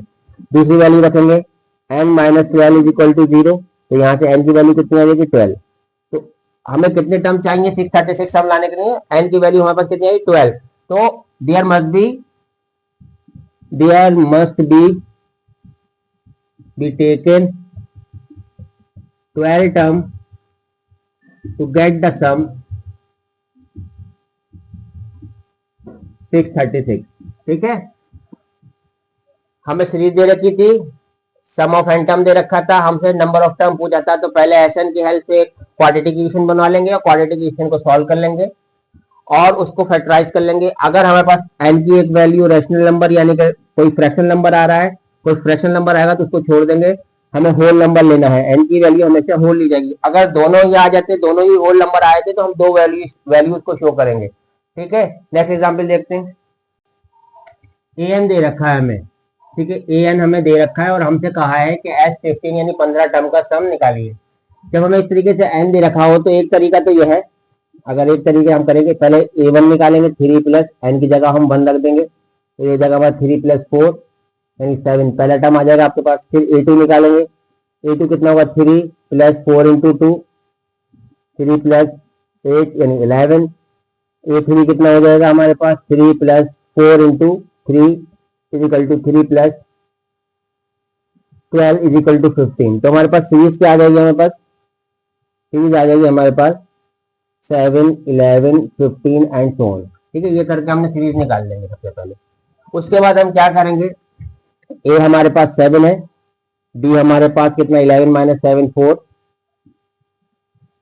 [SPEAKER 1] दूसरी वैल्यू रखेंगे n minus 12 is equal to 0, तो यहाँ से n की वैल्यू कितनी आ जाएगी 12। तो हमें कितने टर्म चाहिए 636 हम लाने के लिए, n की वैल्यू हमारे पास कितनी आई 12, तो there must be taken 12 term to get the sum 636। ठीक है, हमें सीरीज दे रखी थी, सम ऑफ एन टर्म दे रखा था, हमसे नंबर ऑफ टर्म पूछा था, तो पहले एसएन की हेल्प से एक क्वाड्रेटिक इक्वेशन बनवा लेंगे और क्वाड्रेटिक इक्वेशन को सॉल्व कर लेंगे और उसको फैक्टराइज कर लेंगे। अगर हमारे पास एन की एक वैल्यू रेशनल नंबर यानी कि कोई फ्रैक्शनल नंबर आ रहा है, कोई फ्रैक्शनल नंबर आएगा तो उसको छोड़ देंगे, हमें होल नंबर लेना है, एन की वैल्यू हमेशा होल ली जाएगी। अगर दोनों ही आ जाते, दोनों ही होल नंबर आए थे, तो हम दो वैल्यूज को शो करेंगे। ठीक है, नेक्स्ट एग्जांपल देखते हैं। ए एन दे रखा है हमें, ठीक है, ए एन हमें दे रखा है और हमसे कहा है कि S15 यानी 15 टर्म का सम निकालिए। जब हमें इस तरीके से एन दे रखा हो तो एक तरीका तो यह है, अगर एक तरीके हम करेंगे, पहले A1 निकालेंगे, 3 प्लस एन की जगह हम 1 रख देंगे, तो ये जगह पर 3 प्लस 4 यानी 7 पहला टर्म आ जाएगा आपके पास। फिर A2 निकालेंगे, A2 कितना होगा 3 प्लस 4 इंटू 2, 3 प्लस 8 यानी 11। A3 कितना हो जाएगा हमारे पास 3 plus 4 into 3 is equal to 3 plus 12 is equal to 15। तो हमारे पास सीरीज क्या आ जाएगी, हमारे पास सीरीज आ जाएगी हमारे पास 7 11 15 एंड सो ऑन। ठीक है, ये करके हमने सीरीज निकाल लेंगे सबसे पहले। उसके बाद हम क्या करेंगे, ए हमारे पास 7 है, डी हमारे पास कितना 11 माइनस 7 4,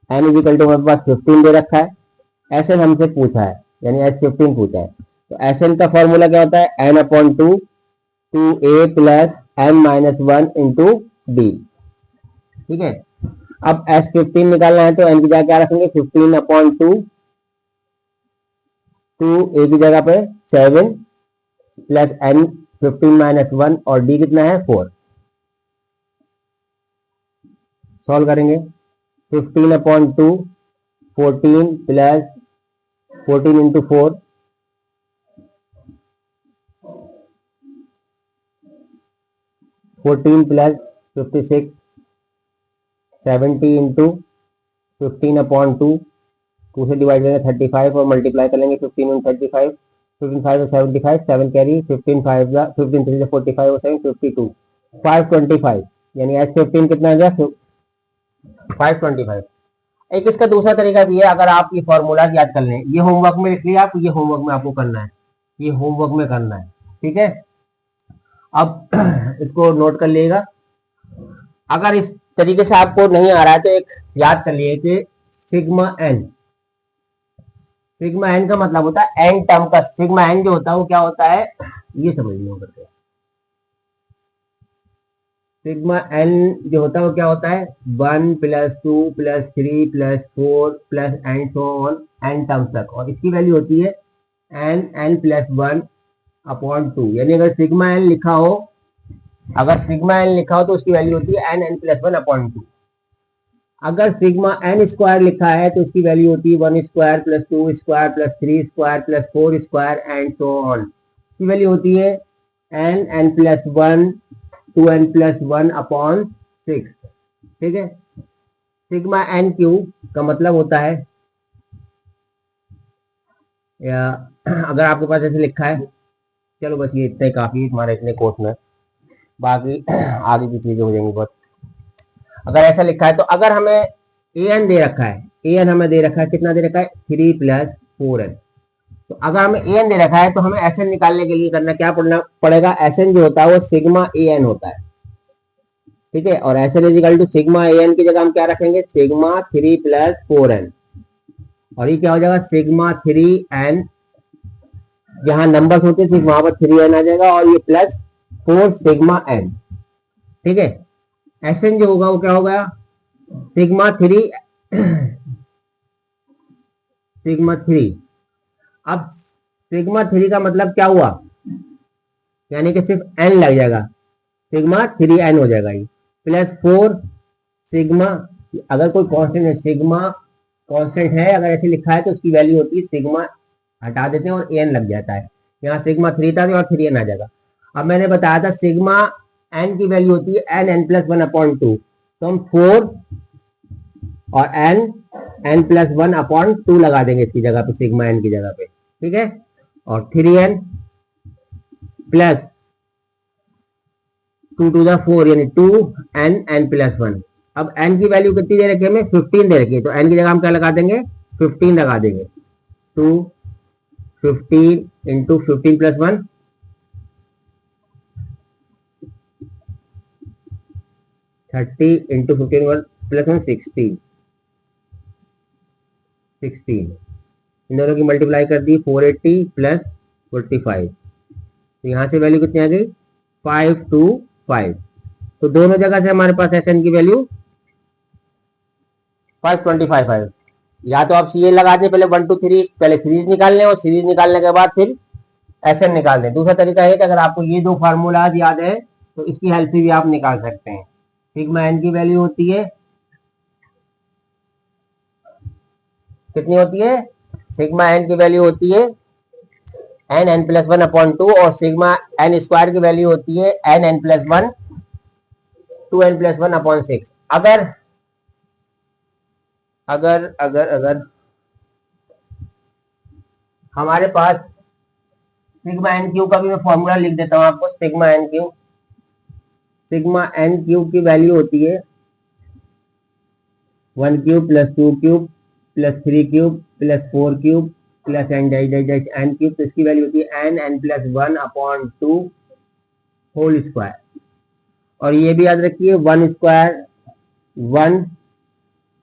[SPEAKER 1] एन इजिकल टू हमारे पास 15 दे रखा है, एस एन हमसे पूछा है यानी S15 पूछा है। तो एस एन का फॉर्मूला क्या होता है, n upon 2 2a plus m minus 1 into D. ठीक है, अब S15 निकालना है तो n की जगह क्या रखेंगे 15 अपॉन 2 a की जगह पे 7 प्लस n 15 माइनस 1 और d कितना है 4। सॉल्व करेंगे, 15 upon 2 14 plus 14 into 4 14 plus 56 70 into 15 upon 2 2 से डिवाइड करेंगे 35 और मल्टीप्लाई कर लेंगे 15 और 35 15 5 75 7 कैरी 15 5 15 3 45 और 7 52 525 यानी S15 कितना आ गया 525। एक इसका दूसरा तरीका भी है, अगर आप ये फॉर्मूला याद कर लें, ये होमवर्क में लिख लिया आप, ये होमवर्क में आपको करना है, ये होमवर्क में करना है। ठीक है, अब इसको नोट कर लीजिएगा। अगर इस तरीके से आपको नहीं आ रहा है तो एक याद कर लिए कि सिग्मा एन का मतलब होता है एन टर्म का, सिग्मा एन जो होता है वो क्या होता है, ये समझ लो करके। सिग्मा एन जो होता है वो क्या होता है 1 plus 2 plus 3 plus 4 plus and so on an terms तक, और इसकी वैल्यू होती है एन प्लस 1 अपॉन 2। यानी अगर सिग्मा एन लिखा हो, तो उसकी वैल्यू होती है एन प्लस 1 अपॉन 2। अगर सिग्मा एन स्क्वायर लिखा है तो उसकी वैल्यू होती है 1 square plus 2 square plus 3 square plus 4 square and so on. इसकी वैल्यू होती है N plus 1 2n plus 1 upon 6। ठीक है, सिग्मा एन क्यू का मतलब होता है, या अगर आपके पास ऐसे लिखा है, चलो बस ये इतना ही काफी है तुम्हारे इतने कोर्स में, बाकी आगे की चीजें हो जाएंगी बहुत। अगर ऐसा लिखा है तो अगर हमें ए एन दे रखा है, ए एन हमें दे रखा है, कितना दे रखा है 3 प्लस 4n, तो अगर हमें ए एन दे रखा है तो हमें एस एन निकालने के लिए करना क्या पड़ेगा, एस एन जो होता है वो सिग्मा ए एन होता है। ठीक है, और s n is equal to sigma a N की जगह हम क्या रखेंगे सिग्मा 3 प्लस 4n, और ये क्या हो जाएगा सिग्मा 3n, जहां नंबर्स होते हैं वहां पर 3n आ जाएगा, और ये प्लस 4 सिग्मा n। ठीक है, एस एन जो होगा वो क्या होगा सिग्मा 3। अब सिग्मा 3 का मतलब क्या हुआ, यानी कि सिर्फ n लग जाएगा, सिग्मा 3n हो जाएगा ये, प्लस 4 सिग्मा अगर कोई कांस्टेंट है, सिग्मा कांस्टेंट है, अगर ऐसे लिखा है तो उसकी वैल्यू होती है सिग्मा, हटा देते हैं और एन लग जाता है। यहाँ सिग्मा 3 था और 3n आ जाएगा। अब मैंने बताया था सिग्मा एन की वैल्यू होती है n n plus one upon two, तो हम 4 और n plus one upon two लगा देंगे इसकी जगह पे, सिग्मा एन की जगह पे, ठीक है। और 3n प्लस 2 टू द 4 यानी 2n एन प्लस वन। अब n की वैल्यू कितनी दे रखी है हमें, 15 दे रखी है, तो n की जगह हम क्या लगा देंगे, 15 लगा देंगे। 2 15 into 15 plus one 30 into 15 plus one 16 इन दोनों की मल्टीप्लाई कर दी 480 प्लस 45, तो यहां से वैल्यू कितनी आ गई 525। तो दोनों जगह से हमारे पास एस एन की वैल्यू 525 है। या तो आप ये लगा दें पहले 1 2 3, पहले सीरीज निकाल लें और सीरीज निकालने के बाद फिर एस एन निकाल दें। दूसरा तरीका है कि अगर आपको ये दो फार्मूलाज याद है तो इसकी हेल्प से भी आप निकाल सकते हैं। सिग्मा एन की वैल्यू होती है, कितनी होती है, सिग्मा एन की वैल्यू होती है n n plus one upon two, और सिग्मा एन स्क्वायर की वैल्यू होती है n n plus one 2n plus one upon 6। अगर अगर अगर अगर हमारे पास सिग्मा एन क्यू का भी मैं फॉर्मूला लिख देता हूं आपको, सिग्मा एन क्यू की वैल्यू होती है 1 cube plus 2 cube plus 3 cube plus 4 cube plus n n cube, तो इसकी वैल्यू होती है n n plus one upon two whole square. और ये भी याद रखिए 1 स्क्वायर 1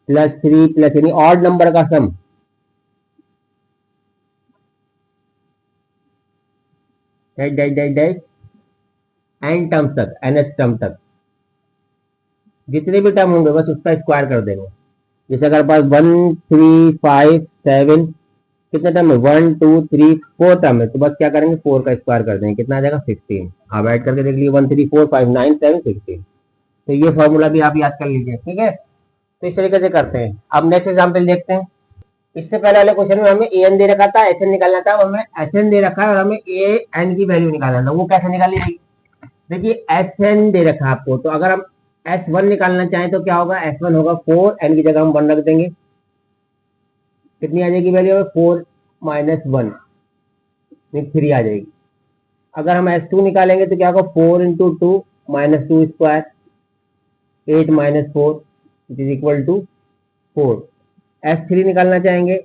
[SPEAKER 1] प्लस 3 प्लस यानी ऑड नंबर का सम, एन टर्म्स तक, nth टर्म तक जितने भी टर्म होंगे बस उसका स्क्वायर कर देंगे। जैसे अगर पास 1 3 5 7 कितने टर्म है, 1 2 3 4 टर्म है, तो बस क्या करेंगे 4 का स्क्वायर कर देंगे, कितना आ जाएगा 16। आप ऐड करके देख लीजिए 1 3 4 5 9 7 16। तो ये फॉर्मूला भी आप याद कर लीजिए, ठीक है। तो इस तरीके से करते हैं। अब नेक्स्ट एग्जाम्पल देखते हैं। इससे पहले वाले क्वेश्चन में हमें ए एन दे रखा था, एस एन निकालना था, हमें एस एन दे रखा है और हमें ए एन की वैल्यू निकालना था। वो कैसे निकाली जाएगी, देखिए एस एन दे रखा है आपको, तो अगर हम एस वन निकालना चाहें तो क्या होगा, एस वन होगा 4, एन की जगह हम 1 रख देंगे, कितनी आ जाएगी वैल्यू 4 माइनस 1 3 आ जाएगी। अगर हम एस टू निकालेंगे तो क्या होगा 4 into 2 minus 2 square 8 minus 4 it is equal to 4। S three निकालना चाहेंगे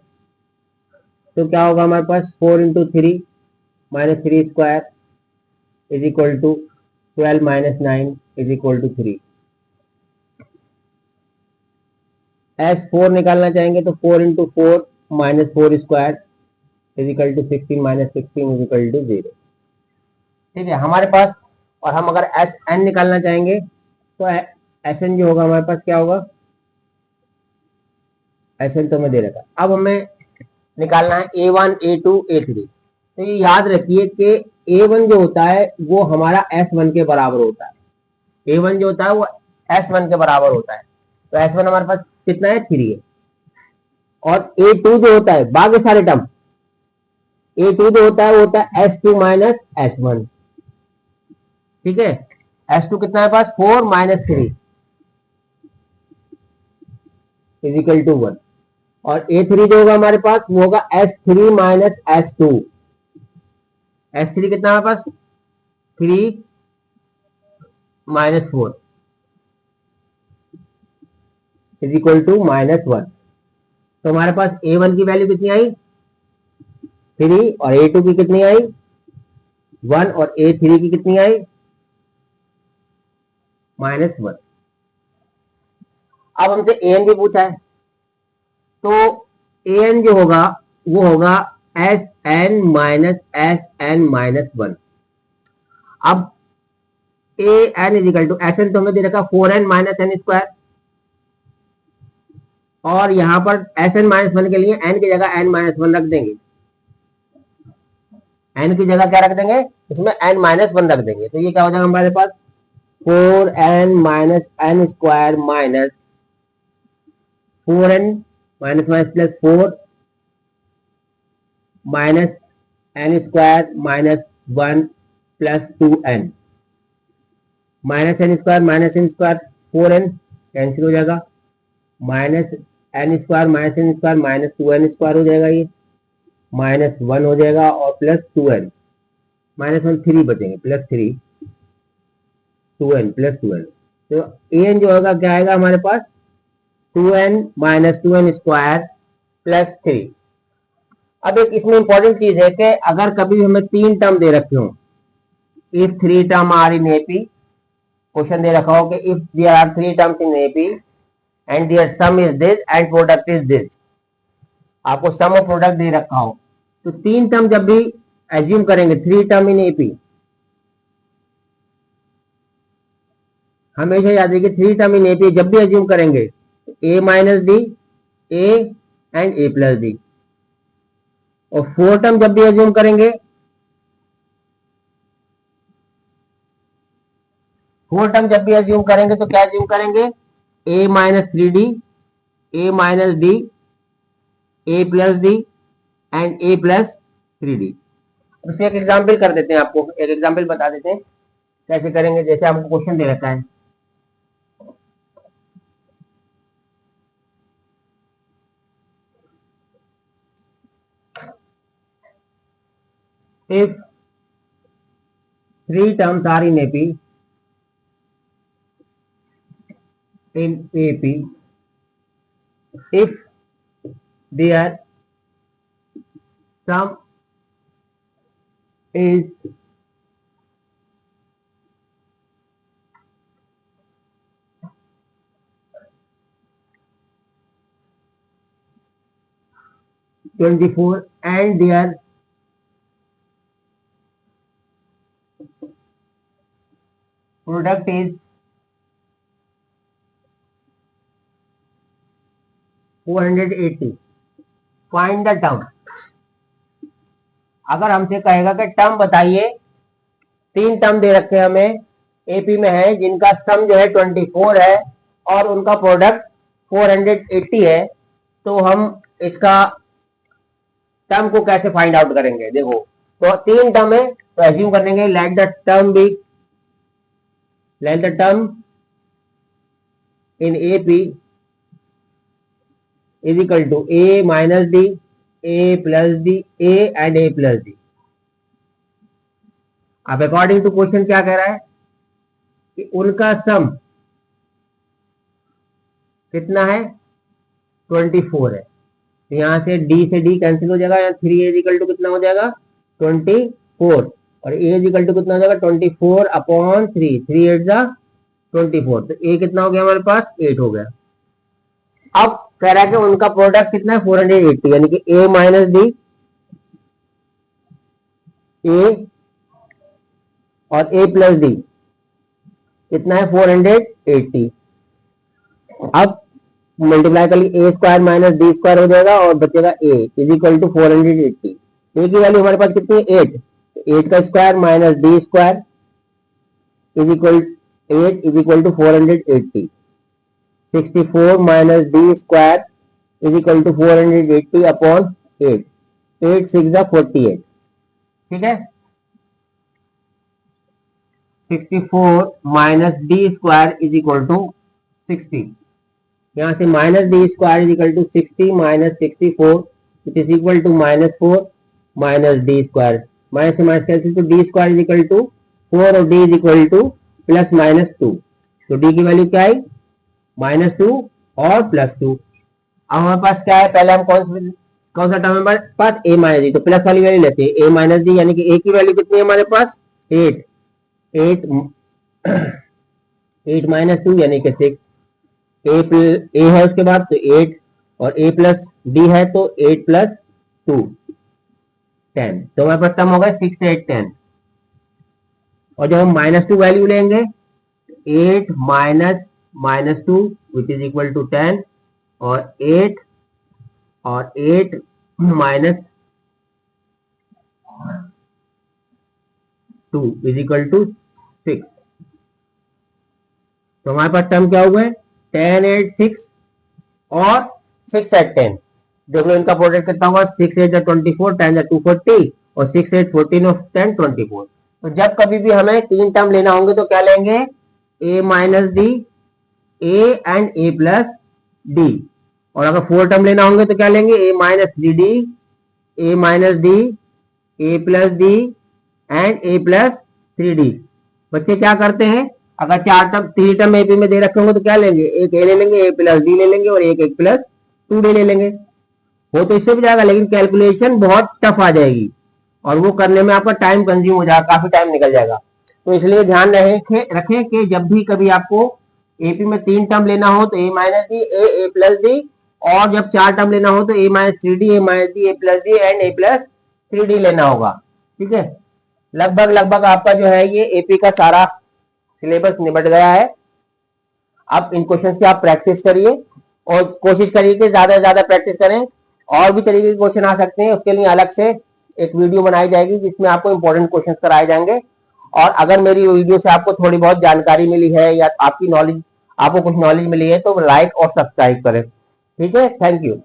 [SPEAKER 1] तो क्या होगा हमारे पास 4 into 3 minus 3 square is equal to 12 minus 9 is equal to 3। S four निकालना चाहेंगे तो 4 into 4 minus 4 square is equal to 16 minus 16 is equal to 0। ठीक है हमारे पास। और हम अगर एस एन निकालना चाहेंगे तो एस एन जो होगा हमारे पास क्या होगा, एस एन तो हमें दे रखा। अब हमें निकालना है A1 A2 A3। तो ये याद रखिए कि A1 जो होता है वो हमारा S1 के बराबर होता है। A1 जो होता है वो S1 के बराबर होता है, तो S1 हमारे पास कितना है 3 है। और A2 जो होता है बाकी सारे टर्म, A2 जो होता है वो होता है S2 माइनस S1। ठीक है, S2 कितना है पास 4 माइनस 3 इज इक्वल टू 1। और A3 जो होगा हमारे पास वो होगा S3 माइनस S2। S3 कितना है हमारे पास 3 minus 4 is equal to minus 1। तो हमारे पास A1 की वैल्यू कितनी आई 3 और A2 की कितनी आई 1 और A3 की कितनी आई माइनस 1। अब हमसे AN भी पूछा है, तो AN जो होगा वो होगा SN माइनस SN माइनस 1। अब AN is equal to SN तो हमें दे रखा 4n माइनस n स्क्वायर, और यहां पर SN माइनस 1 के लिए n की जगह n माइनस 1 रख देंगे। n की जगह क्या रख देंगे, इसमें n माइनस 1 रख देंगे। तो ये क्या हो जाएगा हमारे पास 4n minus n square minus 4n minus minus plus 4 minus n square minus 1 plus 2n minus n square 4n cancel हो जाएगा, minus n square minus 2n square हो जाएगा, ये माइनस 1 हो जाएगा और प्लस 2n माइनस 1 3 बचेंगे प्लस 3 2n प्लस 2n। तो an जो होगा क्या आएगा हमारे पास 2n minus 2n square plus 3। अब एक इसमें इंपॉर्टेंट चीज है कि अगर कभी हमें 3 टर्म दे रखे हो, if 3 term are in AP, question दे रखा हो कि if there are 3 terms in AP and their sum is this and product is this, आपको सम और प्रोडक्ट दे रखा हो, तो 3 टर्म जब भी एज्यूम करेंगे 3 टर्म इन एपी, हमेशा याद है कि 3 टर्म इन एपी जब भी एज्यूम करेंगे A minus D, A and A plus D, और 4 टर्म जब भी एज्यूम करेंगे, 4 टर्म जब भी एज्यूम करेंगे तो क्या एज्यूम करेंगे A minus 3d, A minus D, A plus D and A plus 3d। उससे एक एग्जाम्पल कर देते हैं, आपको एक एग्जाम्पल बता देते हैं कैसे करेंगे। जैसे हमको क्वेश्चन दे रखा है if 3 terms are in AP, if their sum is (24) and their product is 480, find the term। अगर हमसे कहेगा कि टर्म बताइए, 3 टर्म दे रखे हैं हमें एपी में है जिनका सम जो है 24 है और उनका प्रोडक्ट 480 है, तो हम इसका टर्म को कैसे फाइंड आउट करेंगे। देखो तो 3 टर्म है तो एज्यूम कर लेंगे let the term in AP is equal to a minus D, A plus d, A and A plus d. अब अकॉर्डिंग टू क्वेश्चन क्या कह रहा है कि उनका सम कितना है 24 है, तो यहां से डी कैंसिल हो जाएगा, यहाँ 3 इज इक्वल टू कितना हो जाएगा 24 और ए इज इक्वल टू कितना हो जाएगा 24 अपॉन 3, 3 8 जा 24, तो ए कितना हो गया हमारे पास 8 हो गया। अब कह रहा है कि उनका प्रोडक्ट कितना है 480, यानी कि ए माइनस डी, ए और ए प्लस डी कितना है 480। अब मल्टीप्लाई कर ली, a square minus d square हो जाएगा और बचेगा ए इज इक्वल टू 480। ए की वैल्यू हमारे पास कितनी है 8, 8 का square minus d square is equal 8 is equal to 480। 64 minus d square is equal to 480 upon 8, 8 6 जा 48, ठीक है। 64 minus d square is equal to 60, यहां से minus d square is equal to 60 minus 64 it is equal to -4 minus d square, minus से माइनस कैंसिल, तो d square is equal to 4 और d is equal to plus minus 2, तो डी की वैल्यू क्या आई -2 और +2। अब हमारे पास क्या है, पहले हम कौन सा टर्म है हमारे पास ए माइनस डी, तो प्लस वाली वैल्यू लेते हैं ए माइनस डी, यानी कि ए की वैल्यू कितनी है हमारे पास 8, 8 माइनस 2 यानी कि 6, ए है उसके बाद तो 8 और ए प्लस डी है तो 8 प्लस 2 10, तो हमारे पास टर्म होगा 6 8 10। और जब हम -2 वैल्यू लेंगे 8 minus -2 which is equal to 10 और 8 माइनस 2 इज इक्वल टू 6, तो हमारे पास टर्म क्या हुआ है 10 8 6 और 6 8 10, देख लो इनका प्रोडक्ट कितना होगा, 6 8 24, 10 240 और 6 8 14 और 10 24। तो जब कभी भी हमें तीन टर्म लेना होंगे तो क्या लेंगे, a minus D, A and A plus D. और अगर फोर टर्म लेना होंगे तो क्या लेंगे, a minus D D, A minus D, A plus D and A plus 3d। बच्चे क्या करते हैं, अगर चार टर्म थ्री टर्म एपी में दे रखे होंगे तो क्या लेंगे, एक ए ले लेंगे, ए प्लस डी ले लेंगे और एक प्लस 2d ले लेंगे। वो तो इससे भी जाएगा, लेकिन कैलकुलेशन बहुत टफ आ जाएगी और वो करने में आपका टाइम कंज्यूम हो जाएगा, काफी टाइम निकल जाएगा। तो इसलिए ध्यान रखें कि जब भी कभी आपको एपी में तीन टर्म लेना हो तो a minus D, A plus D, और जब चार टर्म लेना हो तो a minus 3d, A minus D, A plus D and A plus 3d लेना होगा। ठीक है, लगभग आपका जो है ये एपी का सारा सिलेबस निपट गया है। अब इन क्वेश्चंस की आप प्रैक्टिस करिए और कोशिश करिए कि ज्यादा से ज्यादा प्रैक्टिस करें। और भी तरीके के क्वेश्चन आ सकते हैं, उसके लिए अलग से एक वीडियो बनाई जाएगी जिसमें आपको इंपॉर्टेंट क्वेश्चन कराए जाएंगे। और अगर मेरी वीडियो से आपको थोड़ी बहुत जानकारी मिली है या आपको कुछ नॉलेज मिली है तो लाइक और सब्सक्राइब करें। ठीक है, थैंक यू।